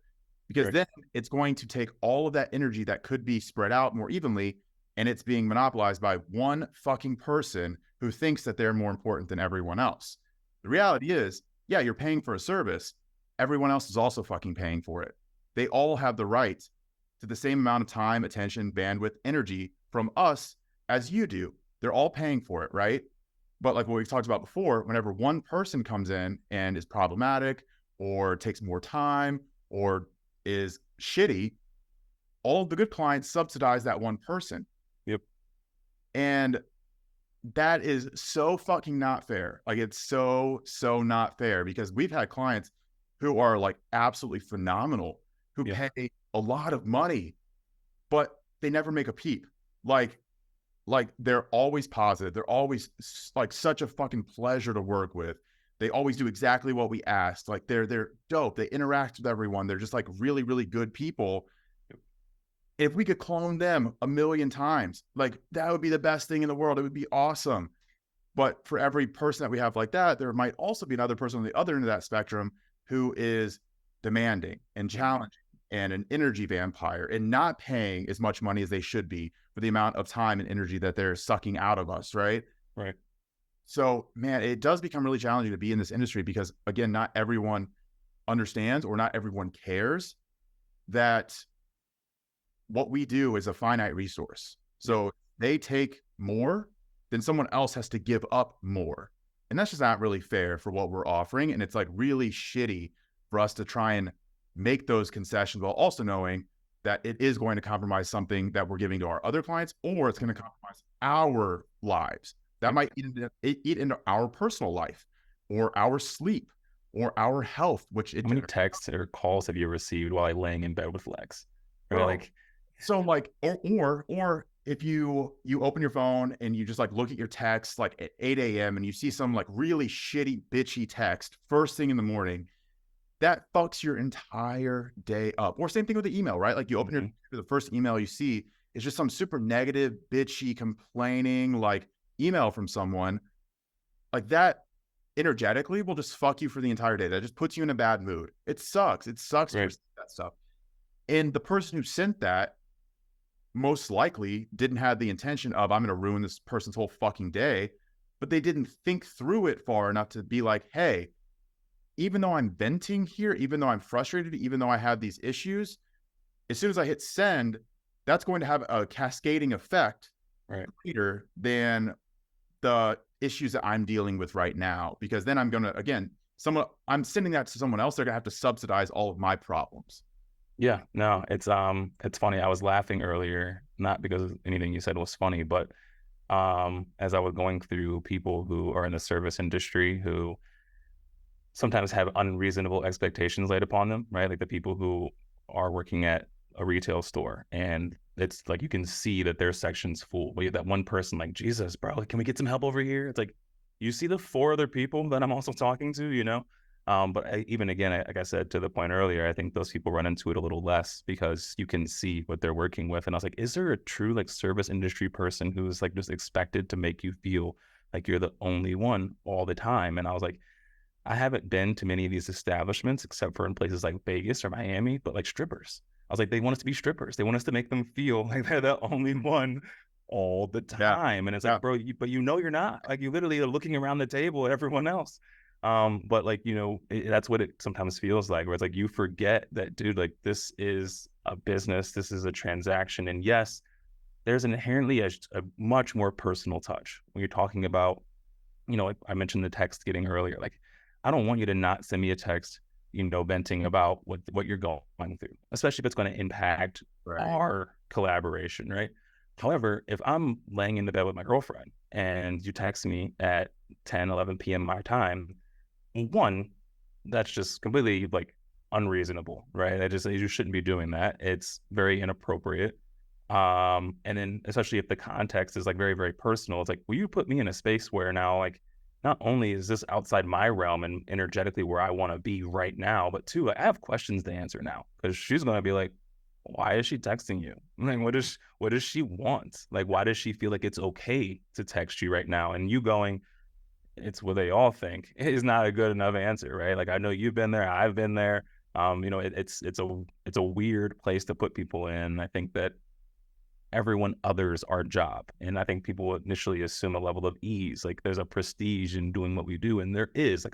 because Right. then it's going to take all of that energy that could be spread out more evenly, and it's being monopolized by one fucking person who thinks that they're more important than everyone else. The reality is, yeah, you're paying for a service. Everyone else is also fucking paying for it. They all have the right to the same amount of time, attention, bandwidth, energy from us as you do. They're all paying for it, right? But like what we've talked about before, whenever one person comes in and is problematic or takes more time or is shitty, all of the good clients subsidize that one person. Yep. And that is so fucking not fair. Like it's so not fair because we've had clients who are like absolutely phenomenal, who Yeah. pay a lot of money, but they never make a peep. Like they're always positive. They're always like such a fucking pleasure to work with. They always do exactly what we asked. Like they're dope. They interact with everyone. They're just like really, really good people. If we could clone them a million times, like that would be the best thing in the world. It would be awesome. But for every person that we have like that, there might also be another person on the other end of that spectrum who is demanding and challenging and an energy vampire and not paying as much money as they should be for the amount of time and energy that they're sucking out of us, right? Right. So, man, it does become really challenging to be in this industry because, again, not everyone understands or not everyone cares that what we do is a finite resource. So Yep. they take more, then someone else has to give up more. And that's just not really fair for what we're offering. And it's like really shitty for us to try and make those concessions while also knowing that it is going to compromise something that we're giving to our other clients, or it's going to compromise our lives. That Yep. might eat into our personal life or our sleep or our health, which How it many texts or calls have you received while laying in bed with Lex? Right. bro. Like, So like, or if you open your phone and you just like look at your text like at 8 a.m. and you see some like really shitty, bitchy text first thing in the morning, that fucks your entire day up. Or same thing with the email, right? Like you open mm-hmm. the first email you see is just some super negative, bitchy, complaining like email from someone. Like that energetically will just fuck you for the entire day. That just puts you in a bad mood. It sucks. It sucks to Right. receive that stuff. And the person who sent that most likely didn't have the intention of I'm going to ruin this person's whole fucking day, but they didn't think through it far enough to be like, hey, even though I'm venting here, even though I'm frustrated, even though I have these issues, as soon as I hit send, that's going to have a cascading effect Right. greater than the issues that I'm dealing with right now. Because then I'm going to, again, I'm sending that to someone else. They're going to have to subsidize all of my problems. Yeah. No, it's funny. I was laughing earlier, not because anything you said was funny, but as I was going through people who are in the service industry who sometimes have unreasonable expectations laid upon them, right? Like the people who are working at a retail store and it's like you can see that their section's full. But you have that one person like, Jesus, bro, like, can we get some help over here? It's like, you see the four other people that I'm also talking to, you know? Even again, like I said to the point earlier, I think those people run into it a little less because you can see what they're working with. And I was like, is there a true like service industry person who's like just expected to make you feel like you're the only one all the time? And I was like, I haven't been to many of these establishments except for in places like Vegas or Miami, but like strippers. I was like, they want us to be strippers. They want us to make them feel like they're the only one all the Yeah. time. And it's Yeah. like, bro, but you know you're not. Like you literally are looking around the table at everyone else. But like, that's what it sometimes feels like, where it's like you forget that, dude, like this is a business, this is a transaction. And yes, there's inherently a much more personal touch when you're talking about, like I mentioned the text getting earlier. Like, I don't want you to not send me a text, venting about what you're going through, especially if it's going to impact Right. our collaboration, right? However, if I'm laying in the bed with my girlfriend and you text me at 10, 11 p.m. my time, one, that's just completely like unreasonable, right? You shouldn't be doing that. It's very inappropriate. And then especially if the context is like very, very personal, it's like, will you put me in a space where now, like, not only is this outside my realm and energetically where I want to be right now, but two, like, I have questions to answer now because she's going to be like, why is she texting you? Like, what does she want? Like, why does she feel like it's okay to text you right now? And you going, it's what they all think is not a good enough answer, right? Like, I know you've been there, I've been there. It's a weird place to put people in. I think that everyone others our job. And I think people initially assume a level of ease. Like there's a prestige in doing what we do. And there is.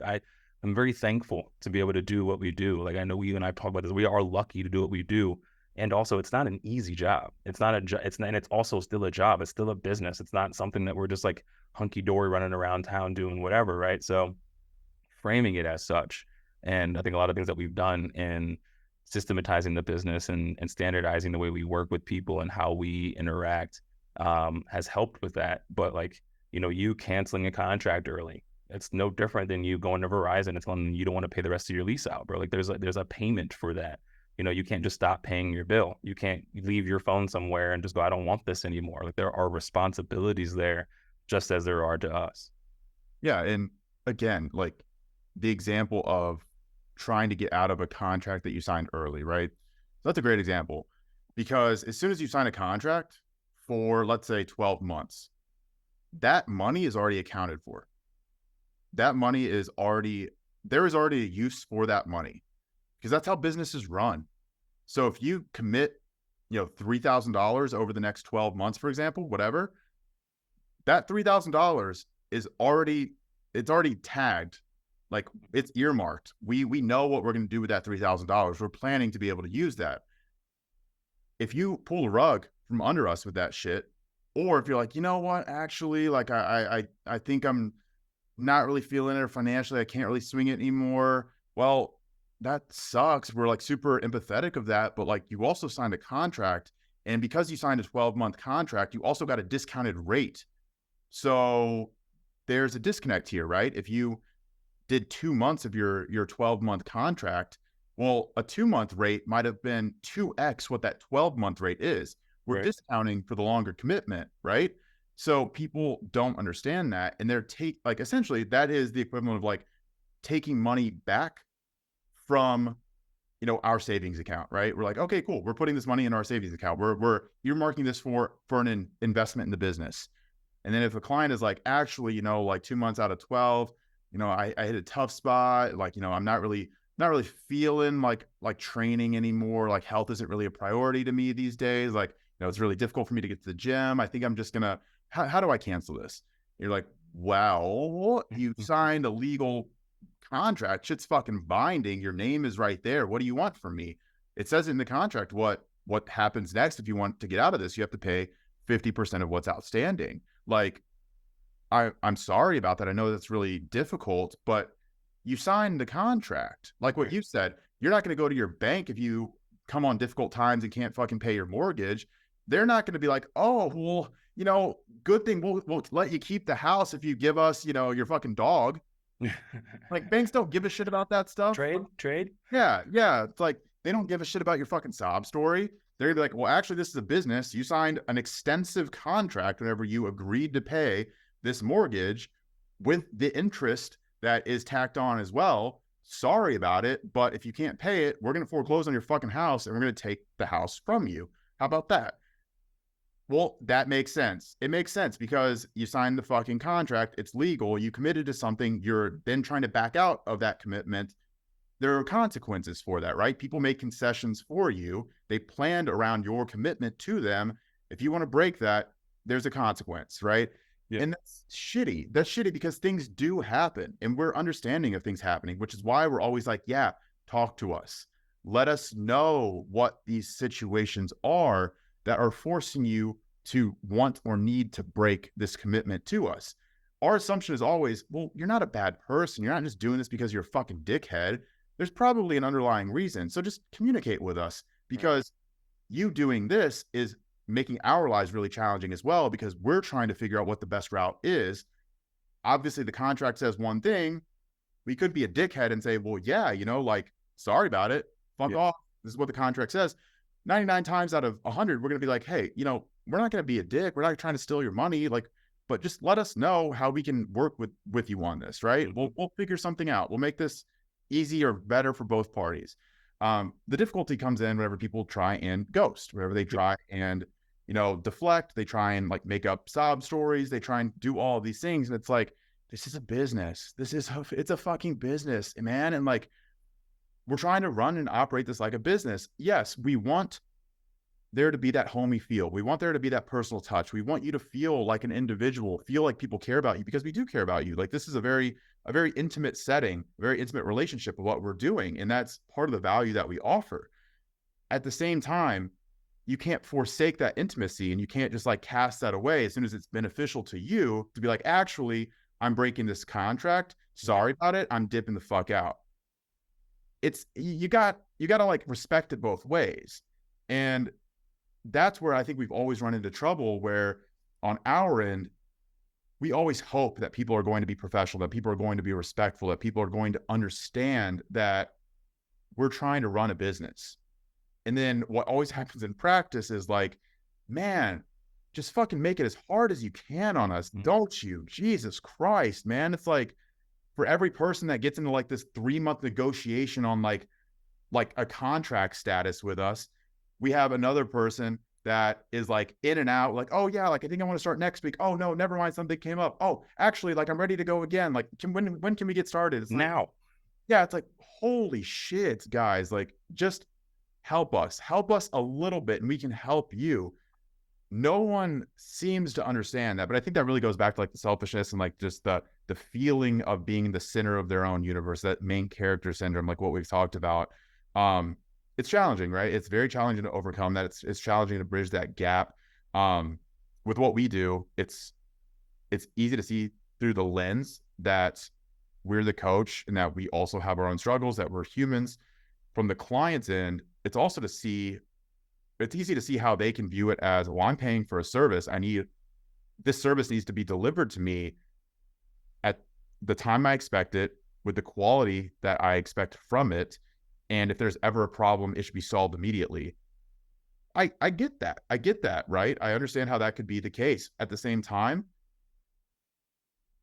I'm very thankful to be able to do what we do. Like I know you and I talk about this. We are lucky to do what we do. And also it's not an easy job. It's not a job. It's not, and it's also still a job. It's still a business. It's not something that we're just like hunky dory running around town doing whatever. Right. So framing it as such. And I think a lot of things that we've done in systematizing the business and standardizing the way we work with people and how we interact has helped with that. But like, you canceling a contract early, it's no different than you going to Verizon and telling them you don't want to pay the rest of your lease out, bro. Like there's a payment for that. You can't just stop paying your bill. You can't leave your phone somewhere and just go, I don't want this anymore. Like there are responsibilities there just as there are to us. Yeah. And again, like the example of trying to get out of a contract that you signed early, right? So that's a great example because as soon as you sign a contract for, let's say, 12 months, that money is already accounted for. That money is already, there is already a use for that money because that's how businesses run. So if you commit, $3,000 over the next 12 months, for example, whatever, that $3,000 is already, it's already tagged. Like it's earmarked. We know what we're going to do with that $3,000. We're planning to be able to use that. If you pull the rug from under us with that shit, or if you're like, you know what, actually, like I think I'm not really feeling it financially, I can't really swing it anymore. Well, that sucks. We're like super empathetic of that, but like you also signed a contract, and because you signed a 12-month contract, you also got a discounted rate. So there's a disconnect here, right? If you did 2 months of your 12-month contract, well, a 2-month rate might have been 2x what that 12-month rate is. We're Right. discounting for the longer commitment, right? So people don't understand that, and they're like essentially that is the equivalent of like taking money back from our savings account, right? We're like, okay, cool, we're putting this money in our savings account. We're earmarking this for an investment in the business. And then if a client is like, actually, like 2 months out of 12, I hit a tough spot. Like, I'm not really feeling like training anymore. Like health isn't really a priority to me these days. Like, it's really difficult for me to get to the gym. I think I'm just gonna, how do I cancel this? You're like, well, you signed a legal contract. Shit's fucking binding. Your name is right there. What do you want from me? It says in the contract what happens next. If you want to get out of this, you have to pay 50% of what's outstanding. Like, I'm sorry about that. I know that's really difficult, but you signed the contract. Like what you said, you're not going to go to your bank if you come on difficult times and can't fucking pay your mortgage. They're not going to be like, oh, well, good thing we'll let you keep the house if you give us, your fucking dog. Like banks don't give a shit about that stuff. Trade. Yeah. It's like they don't give a shit about your fucking sob story. They're like, well, actually, this is a business. You signed an extensive contract whenever you agreed to pay this mortgage with the interest that is tacked on as well. Sorry about it, but if you can't pay it, we're going to foreclose on your fucking house and we're going to take the house from you. How about that? Well, that makes sense. It makes sense because you signed the fucking contract. It's legal. You committed to something. You're then trying to back out of that commitment. There are consequences for that, right? People make concessions for you. They planned around your commitment to them. If you want to break that, there's a consequence, right? Yeah. And that's shitty. That's shitty because things do happen and we're understanding of things happening, which is why we're always like, yeah, talk to us. Let us know what these situations are that are forcing you to want or need to break this commitment to us. Our assumption is always, well, you're not a bad person. You're not just doing this because you're a fucking dickhead. There's probably an underlying reason. So just communicate with us because you doing this is making our lives really challenging as well because we're trying to figure out what the best route is. Obviously, the contract says one thing. We could be a dickhead and say, well, yeah, like, sorry about it. Fuck off. This is what the contract says. 99 times out of 100, we're going to be like, hey, we're not going to be a dick. We're not trying to steal your money. Like, but just let us know how we can work with you on this, right? We'll figure something out. We'll make this easy or better for both parties. The difficulty comes in whenever people try and ghost, whenever they try and, deflect, they try and like make up sob stories. They try and do all of these things. And it's like, this is a business. It's a fucking business, man. And like, we're trying to run and operate this like a business. Yes, we want there to be that homey feel. We want there to be that personal touch. We want you to feel like an individual, feel like people care about you, because we do care about you. Like, this is a very intimate setting, very intimate relationship of what we're doing. And that's part of the value that we offer. At the same time, you can't forsake that intimacy, and you can't just like cast that away as soon as it's beneficial to you to be like, actually, I'm breaking this contract. Sorry about it. I'm dipping the fuck out. You got to like respect it both ways. And that's where I think we've always run into trouble, where on our end, we always hope that people are going to be professional, that people are going to be respectful, that people are going to understand that we're trying to run a business. And then what always happens in practice is like, man, just fucking make it as hard as you can on us, don't you? Jesus Christ, man. It's like, for every person that gets into like this 3-month negotiation on like a contract status with us, we have another person that is like in and out, like, oh yeah, like I think I want to start next week. Oh no, never mind, something came up. Oh, actually, like I'm ready to go again. Like, when can we get started? It's like, Now. yeah, it's like, holy shit, guys, like just help us a little bit, and we can help you. No one seems to understand that, but I think that really goes back to like the selfishness and like just the feeling of being the center of their own universe, that main character syndrome, like what we've talked about. It's challenging, right? It's very challenging to overcome that. It's challenging to bridge that gap. With what we do, it's easy to see through the lens that we're the coach and that we also have our own struggles, that we're humans. From the client's end, it's easy to see how they can view it as, well, I'm paying for a service. This service needs to be delivered to me at the time I expect it, with the quality that I expect from it. And if there's ever a problem, it should be solved immediately. I get that. I get that, right? I understand how that could be the case. At the same time,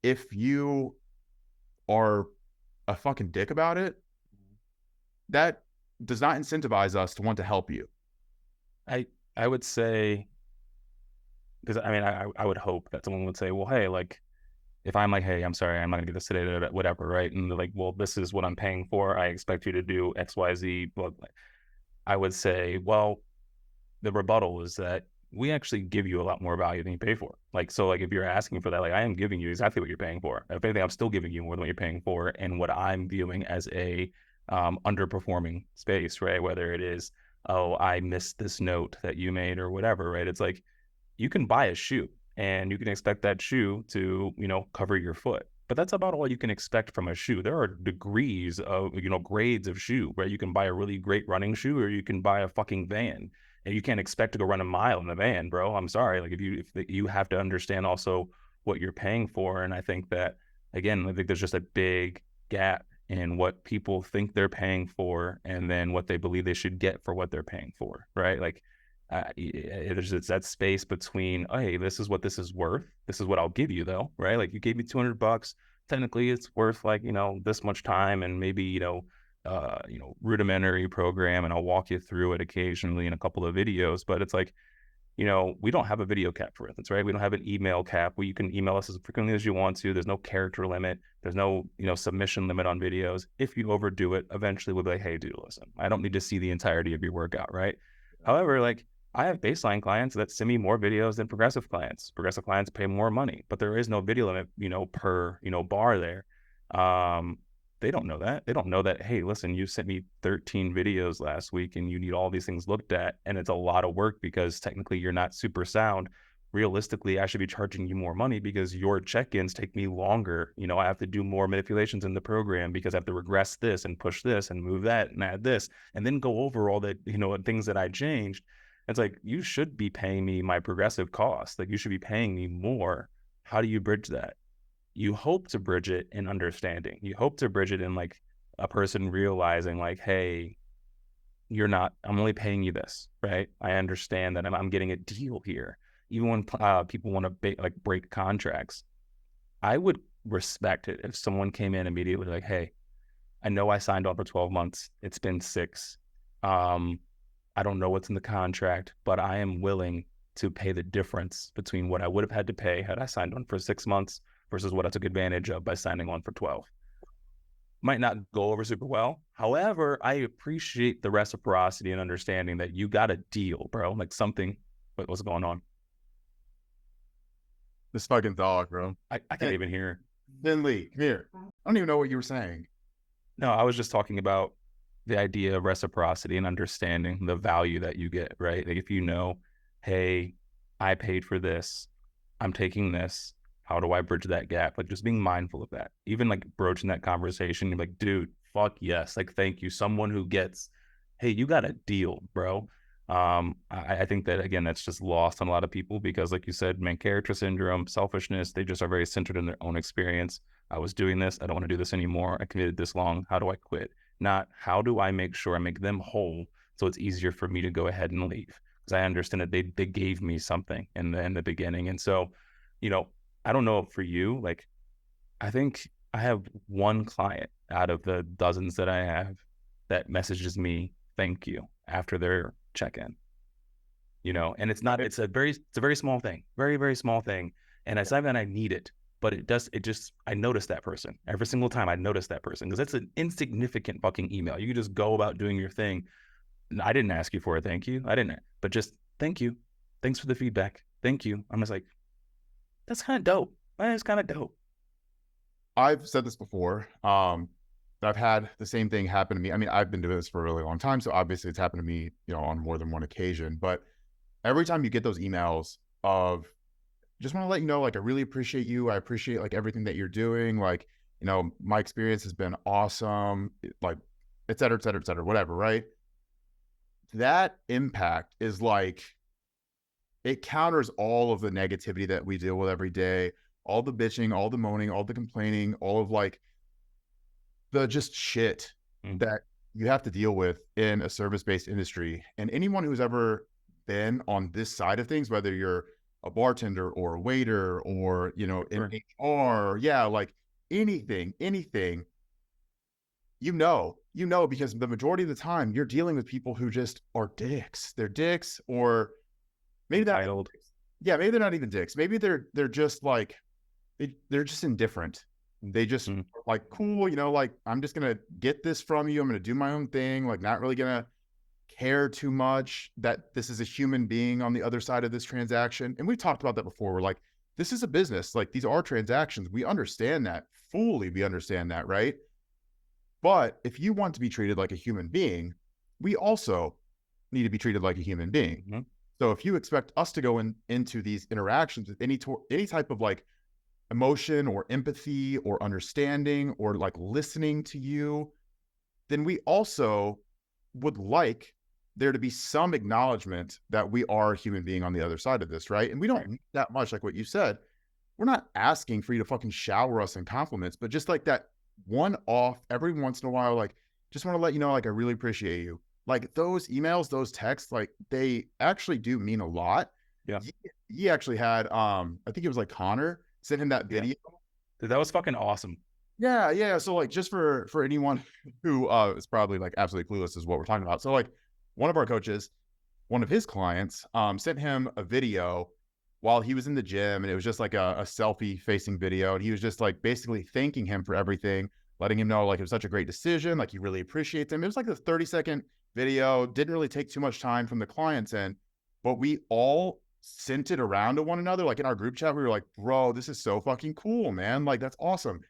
if you are a fucking dick about it, that does not incentivize us to want to help you. I would say, because I mean, I would hope that someone would say, well, hey, like, if I'm like, hey, I'm sorry, I'm not gonna get this today, whatever, right? And they're like, well, this is what I'm paying for. I expect you to do X, Y, Z. But I would say, well, the rebuttal is that we actually give you a lot more value than you pay for. Like, so like if you're asking for that, like I am giving you exactly what you're paying for. If anything, I'm still giving you more than what you're paying for, and what I'm viewing as a underperforming space, right? Whether it is, oh, I missed this note that you made or whatever, right? It's like, you can buy a shoe and you can expect that shoe to, cover your foot. But that's about all you can expect from a shoe. There are degrees of, grades of shoe, right? You can buy a really great running shoe, or you can buy a fucking van, and you can't expect to go run a mile in the van, bro. I'm sorry. Like, if you have to understand also what you're paying for. And I think that, again, I think there's just a big gap in what people think they're paying for, and then what they believe they should get for what they're paying for, right? Like, it's that space between, oh, hey, this is what this is worth. This is what I'll give you, though, right? Like, you gave me $200. Technically, it's worth like, this much time, and maybe, rudimentary program, and I'll walk you through it occasionally in a couple of videos. But it's like, we don't have a video cap, for instance, right? We don't have an email cap where you can email us as frequently as you want to. There's no character limit. There's no, submission limit on videos. If you overdo it, eventually we'll be like, hey, dude, listen, I don't need to see the entirety of your workout, right? However, like, I have baseline clients that send me more videos than progressive clients. Progressive clients pay more money, but there is no video limit, per, bar there. They don't know that. They don't know that, hey, listen, you sent me 13 videos last week and you need all these things looked at. And it's a lot of work because technically you're not super sound. Realistically, I should be charging you more money because your check-ins take me longer. I have to do more manipulations in the program because I have to regress this and push this and move that and add this and then go over all the, things that I changed. It's like, you should be paying me my progressive cost. Like, you should be paying me more. How do you bridge that? You hope to bridge it in understanding. You hope to bridge it in like a person realizing like, hey, I'm only paying you this, right? I understand that I'm getting a deal here. Even when people want to break contracts, I would respect it if someone came in immediately like, hey, I know I signed on for 12 months. It's been 6. I don't know what's in the contract, but I am willing to pay the difference between what I would have had to pay had I signed on for 6 months versus what I took advantage of by signing on for 12. Might not go over super well. However, I appreciate the reciprocity and understanding that you got a deal, bro. Like something, what's going on? This fucking dog, bro. I can't even hear. Finley, come here. I don't even know what you were saying. No, I was just talking about the idea of reciprocity and understanding the value that you get, right? Like if you know, hey, I paid for this, I'm taking this, how do I bridge that gap? Like just being mindful of that. Even like broaching that conversation, you're like, dude, fuck yes. Like, thank you. Someone who gets, hey, you got a deal, bro. I think that again, that's just lost on a lot of people because, like you said, main character syndrome, selfishness, they just are very centered in their own experience. I was doing this. I don't want to do this anymore. I committed this long. How do I quit? Not how do I make sure I make them whole so it's easier for me to go ahead and leave. Because I understand that they gave me something in the beginning. And so, I don't know for you, like I think I have one client out of the dozens that I have that messages me thank you after their check-in. And it's a very small thing, very, very small thing. And it's not that I need it, but I notice that person every single time. I notice that person because it's an insignificant fucking email. You can just go about doing your thing. I didn't ask you for a thank you. I didn't, but just thank you. Thanks for the feedback. Thank you. I'm just like, that's kind of dope. It's kind of dope. I've said this before. I've had the same thing happen to me. I mean, I've been doing this for a really long time, so obviously it's happened to me, on more than one occasion. But every time you get those emails of just want to let you know, like, I really appreciate you. I appreciate like everything that you're doing. Like, my experience has been awesome. Like, et cetera, et cetera, et cetera, whatever. Right. That impact is like, it counters all of the negativity that we deal with every day, all the bitching, all the moaning, all the complaining, all of like the just shit that you have to deal with in a service-based industry. And anyone who's ever been on this side of things, whether you're a bartender or a waiter or, in HR, yeah, like anything, because the majority of the time you're dealing with people who just are dicks. They're dicks, or maybe that, Entitled. yeah, maybe they're not even dicks. Maybe they're just like, they're just indifferent. They just like, cool, like, I'm just going to get this from you. I'm going to do my own thing. Like, not really going to care too much that this is a human being on the other side of this transaction. And we've talked about that before. We're like, this is a business. Like, these are transactions. We understand that fully. We understand that, right? But if you want to be treated like a human being, we also need to be treated like a human being. Mm-hmm. So if you expect us to go into these interactions with any type of like emotion or empathy or understanding or like listening to you, then we also would like there to be some acknowledgement that we are a human being on the other side of this, right? And we don't need that much, like what you said. We're not asking for you to fucking shower us in compliments, but just like that one off every once in a while, like, just want to let you know, like, I really appreciate you. Like, those emails, those texts, like, they actually do mean a lot. Yeah. He actually had, I think it was like Connor sent him that video. Dude, that was fucking awesome. Yeah. So like, just for anyone who is probably like absolutely clueless is what we're talking about. So like, one of our coaches, one of his clients, sent him a video while he was in the gym, and it was just like a selfie facing video, and he was just like basically thanking him for everything, letting him know like it was such a great decision, like he really appreciates him. It was like a 30-second video, didn't really take too much time from the client's end, but we all sent it around to one another. Like in our group chat, we were like, bro, this is so fucking cool, man. Like, that's awesome.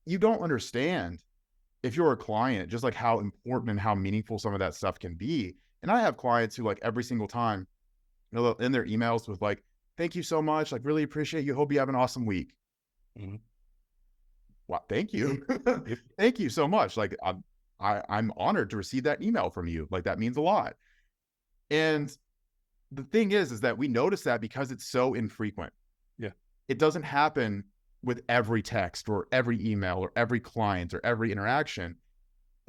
You don't understand, if you're a client, just like how important and how meaningful some of that stuff can be. And I have clients who like every single time, in their emails with like, thank you so much. Like, really appreciate you. Hope you have an awesome week. Mm-hmm. Well, thank you. Thank you so much. Like, I'm honored to receive that email from you. Like, that means a lot. And the thing is that we notice that because it's so infrequent. Yeah. It doesn't happen with every text or every email or every client or every interaction.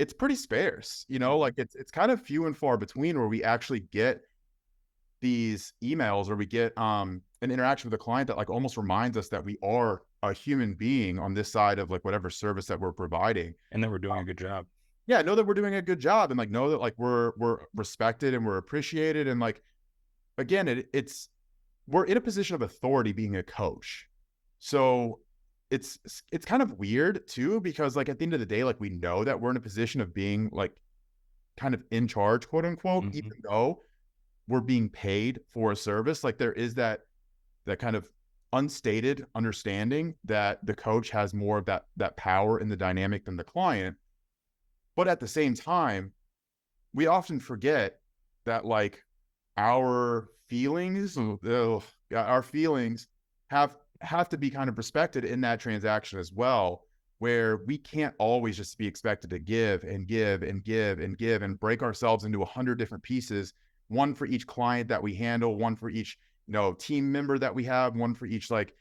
it's pretty sparse, you know, like it's kind of few and far between where we actually get these emails or we get an interaction with a client that like almost reminds us that we are a human being on this side of like whatever service that we're providing. And then we're doing a good job. Yeah, know that we're doing a good job and like know that like we're respected and we're appreciated. And like again, it's we're in a position of authority being a coach. So it's kind of weird too, because like at the end of the day, like we know that we're in a position of being like kind of in charge, quote unquote, Mm-hmm. even though we're being paid for a service. Like there is that kind of unstated understanding that the coach has more of that power in the dynamic than the client. But at the same time, we often forget that like our feelings, our feelings have to be kind of respected in that transaction as well, where we can't always just be expected to give and give and give and give and break ourselves into 100 different pieces, one for each client that we handle, one for each, you know, team member that we have, one for each like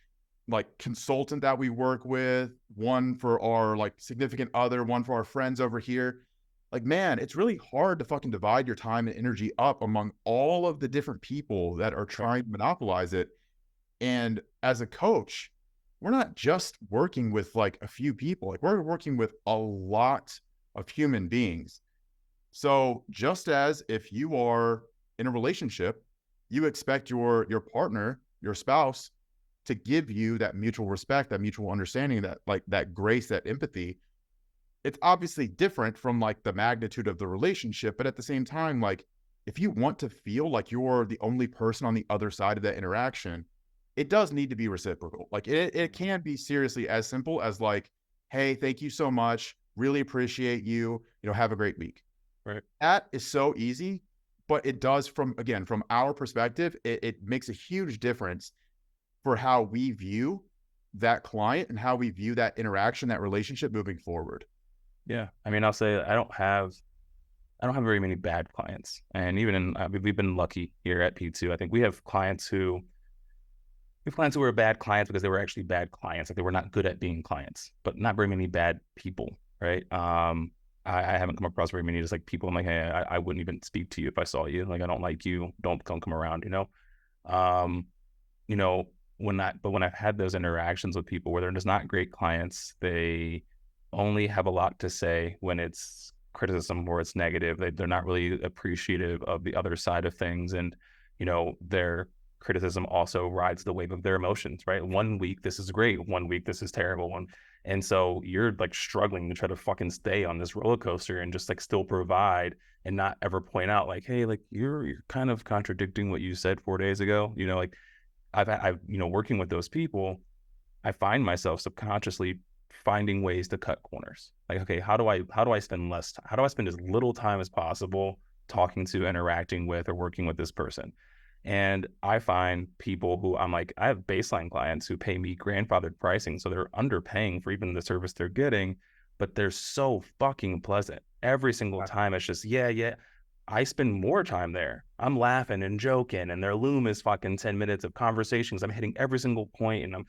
consultant that we work with, one for our like significant other, one for our friends over here. Like, man, it's really hard to fucking divide your time and energy up among all of the different people that are trying to monopolize it. And as a coach, we're not just working with like a few people, like we're working with a lot of human beings. So just as if you are in a relationship, you expect your partner, your spouse, to give you that mutual respect, that mutual understanding, that like that grace, that empathy. It's obviously different from like the magnitude of the relationship, but at the same time, like if you want to feel like you're the only person on the other side of that interaction, it does need to be reciprocal. Like it can be seriously as simple as like, hey, thank you so much. Really appreciate you. You know, have a great week. Right. That is so easy, but it does from our perspective, it makes a huge difference for how we view that client and how we view that interaction, that relationship moving forward. Yeah. I mean, I'll say I don't have very many bad clients. And even in, we've been lucky here at P2. I think we have clients who were bad clients because they were actually bad clients. Like they were not good at being clients, but not very many bad people. Right. I haven't come across very many just like people. I'm like, hey, I wouldn't even speak to you if I saw you. Like, I don't like you. Don't come around, Um, you know, but when I've had those interactions with people where they're just not great clients, they only have a lot to say when it's criticism or it's negative. They're not really appreciative of the other side of things. And, their criticism also rides the wave of their emotions, right? One week, this is great. One week, this is terrible. And so you're like struggling to try to fucking stay on this roller coaster and just like still provide and not ever point out like, hey, like you're kind of contradicting what you said 4 days ago, like I've working with those people, I find myself subconsciously finding ways to cut corners. Like, okay, how do I spend less time? How do I spend as little time as possible talking to, interacting with, or working with this person? And I find people who I'm like, I have baseline clients who pay me grandfathered pricing, so they're underpaying for even the service they're getting, but they're so fucking pleasant every single time. It's just, yeah, yeah. I spend more time there. I'm laughing and joking, and their loom is fucking 10 minutes of conversations. I'm hitting every single point, and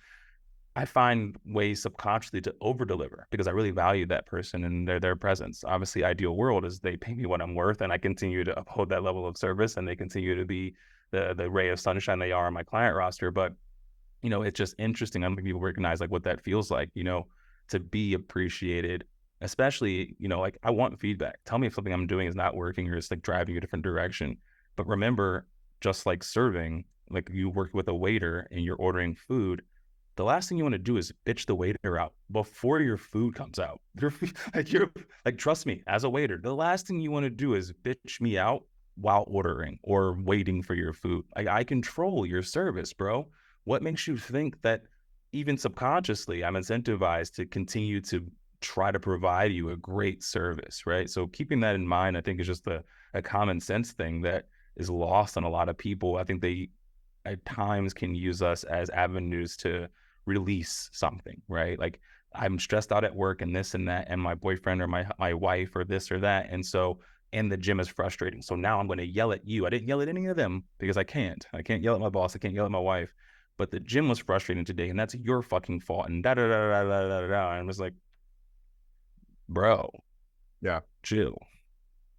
I find ways subconsciously to over deliver because I really value that person and their presence. Obviously, ideal world is they pay me what I'm worth, and I continue to uphold that level of service, and they continue to be the ray of sunshine they are on my client roster. But it's just interesting. I don't think people recognize like what that feels like, to be appreciated, especially, like I want feedback. Tell me if something I'm doing is not working or it's like driving you a different direction. But remember, just like serving, like you work with a waiter and you're ordering food, the last thing you want to do is bitch the waiter out before your food comes out. You're like, trust me, as a waiter, the last thing you want to do is bitch me out while ordering or waiting for your food. Like, I control your service, bro. What makes you think that even subconsciously I'm incentivized to continue to try to provide you a great service, right? So keeping that in mind, I think is just a common sense thing that is lost on a lot of people. I think they at times can use us as avenues to release something, right? Like I'm stressed out at work and this and that, and my boyfriend or my wife or this or that. And the gym is frustrating. So now I'm going to yell at you. I didn't yell at any of them because I can't. I can't yell at my boss. I can't yell at my wife. But the gym was frustrating today, and that's your fucking fault. And da da da da da da da. And I was like, bro, Yeah. chill.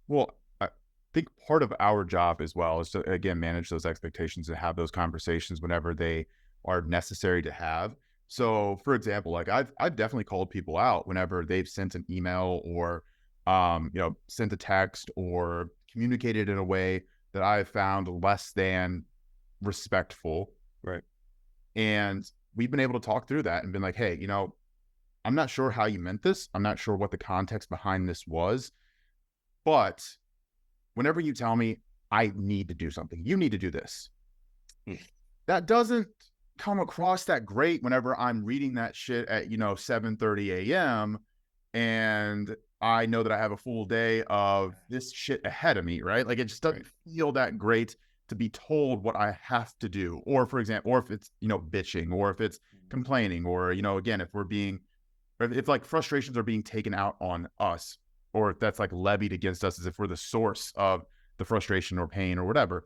Well, I think part of our job as well is to, again, manage those expectations and have those conversations whenever they are necessary to have. So, for example, like I've definitely called people out whenever they've sent an email or, sent a text or communicated in a way that I've found less than respectful. Right. And we've been able to talk through that and been like, hey, I'm not sure how you meant this. I'm not sure what the context behind this was, but whenever you tell me I need to do something, you need to do this. Mm. That doesn't come across that great whenever I'm reading that shit at, 7:30 a.m. and I know that I have a full day of this shit ahead of me, right? Like it just doesn't feel that great to be told what I have to do. Or for example, or if it's, bitching, or if it's complaining, or, again, if like frustrations are being taken out on us, or if that's like levied against us as if we're the source of the frustration or pain or whatever,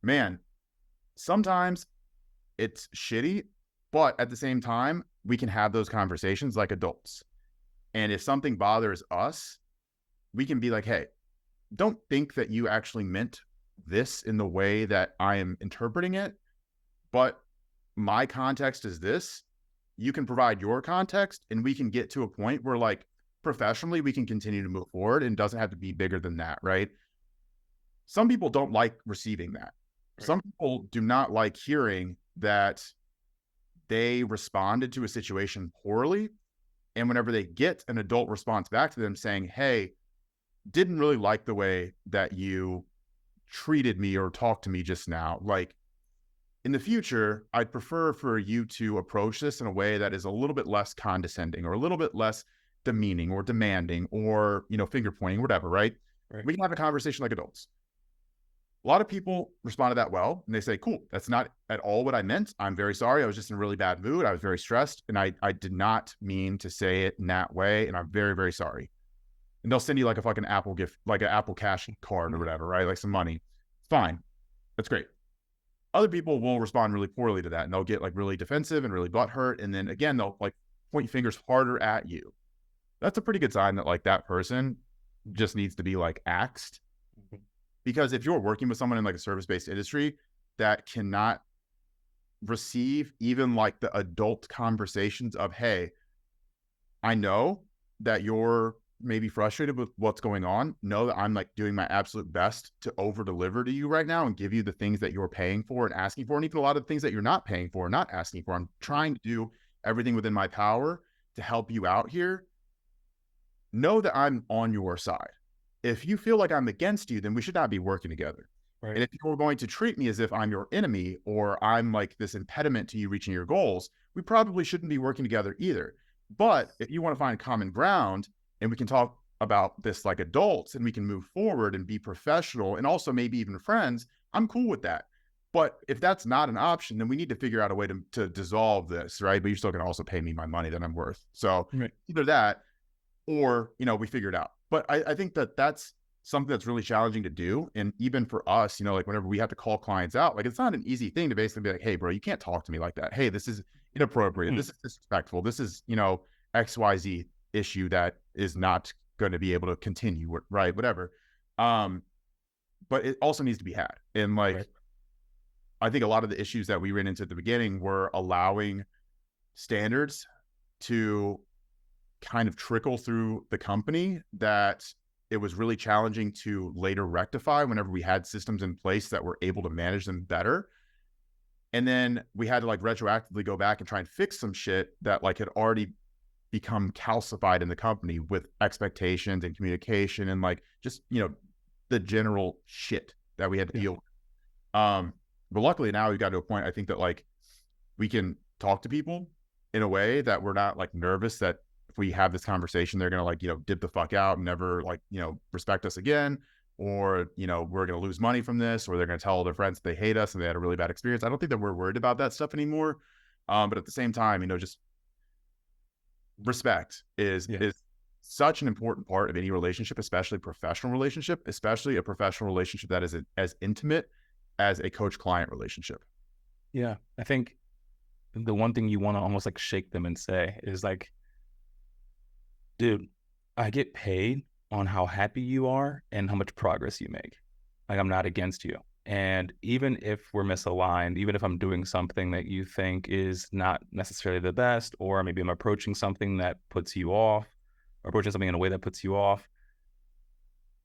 man, sometimes it's shitty, but at the same time, we can have those conversations like adults. And if something bothers us, we can be like, hey, don't think that you actually meant this in the way that I am interpreting it, but my context is this. You can provide your context and we can get to a point where like professionally we can continue to move forward and doesn't have to be bigger than that, right? Some people don't like receiving that. Right. Some people do not like hearing that they responded to a situation poorly. And whenever they get an adult response back to them saying, hey, didn't really like the way that you treated me or talked to me just now, like in the future, I'd prefer for you to approach this in a way that is a little bit less condescending or a little bit less demeaning or demanding or, finger pointing, whatever, right? Right. We can have a conversation like adults. A lot of people respond to that well, and they say, cool, that's not at all what I meant. I'm very sorry. I was just in a really bad mood. I was very stressed, and I did not mean to say it in that way, and I'm very, very sorry. And they'll send you like a fucking Apple gift, like an Apple Cash card or whatever, right? Like some money. Fine. That's great. Other people will respond really poorly to that, and they'll get like really defensive and really butthurt, and then again, they'll like point fingers harder at you. That's a pretty good sign that like that person just needs to be like axed. Because if you're working with someone in like a service-based industry that cannot receive even like the adult conversations of, hey, I know that you're maybe frustrated with what's going on. Know that I'm like doing my absolute best to over deliver to you right now and give you the things that you're paying for and asking for. And even a lot of the things that you're not paying for and not asking for. I'm trying to do everything within my power to help you out here. Know that I'm on your side. If you feel like I'm against you, then we should not be working together. Right. And if you're going to treat me as if I'm your enemy or I'm like this impediment to you reaching your goals, we probably shouldn't be working together either. But if you want to find common ground and we can talk about this like adults and we can move forward and be professional and also maybe even friends, I'm cool with that. But if that's not an option, then we need to figure out a way to dissolve this, right? But you're still going to also pay me my money that I'm worth. So either that or, we figure it out. But I think that that's something that's really challenging to do. And even for us, like whenever we have to call clients out, like it's not an easy thing to basically be like, hey, bro, you can't talk to me like that. Hey, this is inappropriate. This is disrespectful. This is, XYZ issue that is not going to be able to continue, right? Whatever. But it also needs to be had. And like, I think a lot of the issues that we ran into at the beginning were allowing standards to kind of trickle through the company that it was really challenging to later rectify whenever we had systems in place that were able to manage them better. And then we had to like retroactively go back and try and fix some shit that like had already become calcified in the company with expectations and communication and like just, the general shit that we had to deal with. But luckily now we've got to a point, I think that like we can talk to people in a way that we're not like nervous that if we have this conversation, they're going to like, dip the fuck out and never like, respect us again, or, we're going to lose money from this, or they're going to tell their friends that they hate us and they had a really bad experience. I don't think that we're worried about that stuff anymore. But at the same time, just respect is such an important part of any relationship, especially professional relationship, especially a professional relationship that is as intimate as a coach-client relationship. Yeah. I think the one thing you want to almost like shake them and say is like, dude, I get paid on how happy you are and how much progress you make. Like, I'm not against you. And even if we're misaligned, even if I'm doing something that you think is not necessarily the best, or maybe I'm approaching something that puts you off, or approaching something in a way that puts you off,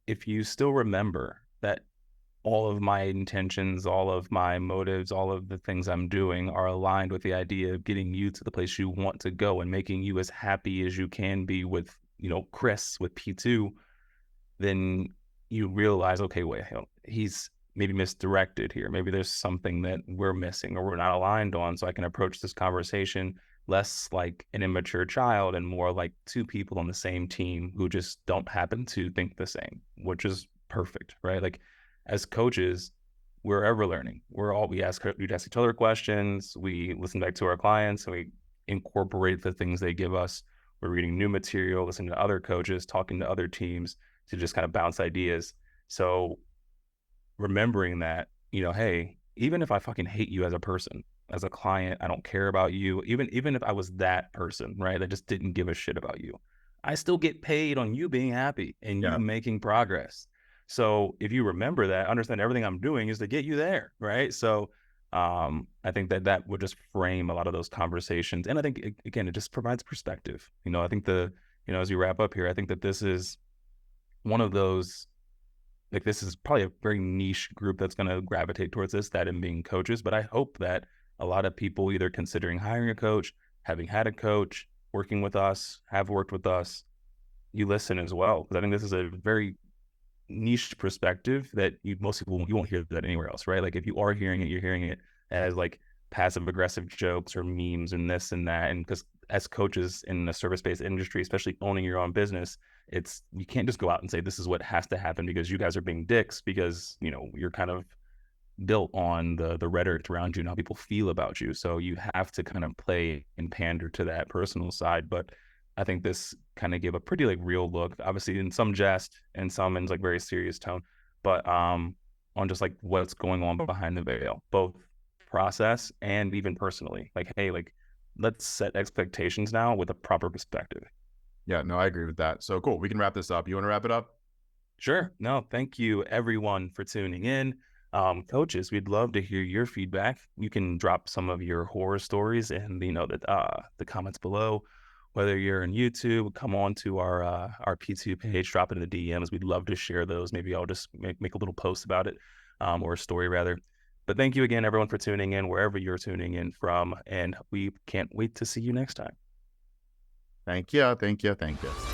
if you still remember that all of my intentions, all of my motives, all of the things I'm doing are aligned with the idea of getting you to the place you want to go and making you as happy as you can be with, Chris with P2, then you realize, okay, wait, he's maybe misdirected here. Maybe there's something that we're missing or we're not aligned on. So I can approach this conversation less like an immature child and more like two people on the same team who just don't happen to think the same, which is perfect, right? Like, as coaches, we're ever learning. We ask each other questions, we listen back to our clients, and we incorporate the things they give us. We're reading new material, listening to other coaches, talking to other teams to just kind of bounce ideas. So remembering that, hey, even if I fucking hate you as a person, as a client, I don't care about you, even if I was that person, right, that just didn't give a shit about you, I still get paid on you being happy and you Yeah. making progress. So if you remember that, understand everything I'm doing is to get you there, right? So I think that would just frame a lot of those conversations. And I think, again, it just provides perspective. I think as we wrap up here, I think that this is one of those, like, this is probably a very niche group that's going to gravitate towards this, that and being coaches. But I hope that a lot of people either considering hiring a coach, having had a coach, working with us, have worked with us, you listen as well. Because I think this is a very niche perspective that most people, you won't hear that anywhere else, right? Like, if you are hearing it, you're hearing it as like passive aggressive jokes or memes and this and that. And because as coaches in the service-based industry, especially owning your own business, you can't just go out and say this is what has to happen because you guys are being dicks, because you're kind of built on the rhetoric around you and how people feel about you. So you have to kind of play and pander to that personal side. But I think this kind of gave a pretty like real look, obviously in some jest and some in like very serious tone, but on just like what's going on behind the veil, both process and even personally. Like, hey, like, let's set expectations now with a proper perspective. Yeah, no, I agree with that. So cool. We can wrap this up. You want to wrap it up? Sure. No, thank you everyone for tuning in. Coaches, we'd love to hear your feedback. You can drop some of your horror stories and the comments below. Whether you're on YouTube, come on to our P2 page, drop it in the DMs. We'd love to share those. Maybe I'll just make a little post about it, or a story rather. But thank you again, everyone, for tuning in wherever you're tuning in from, and we can't wait to see you next time. Thank you. Thank you. Thank you.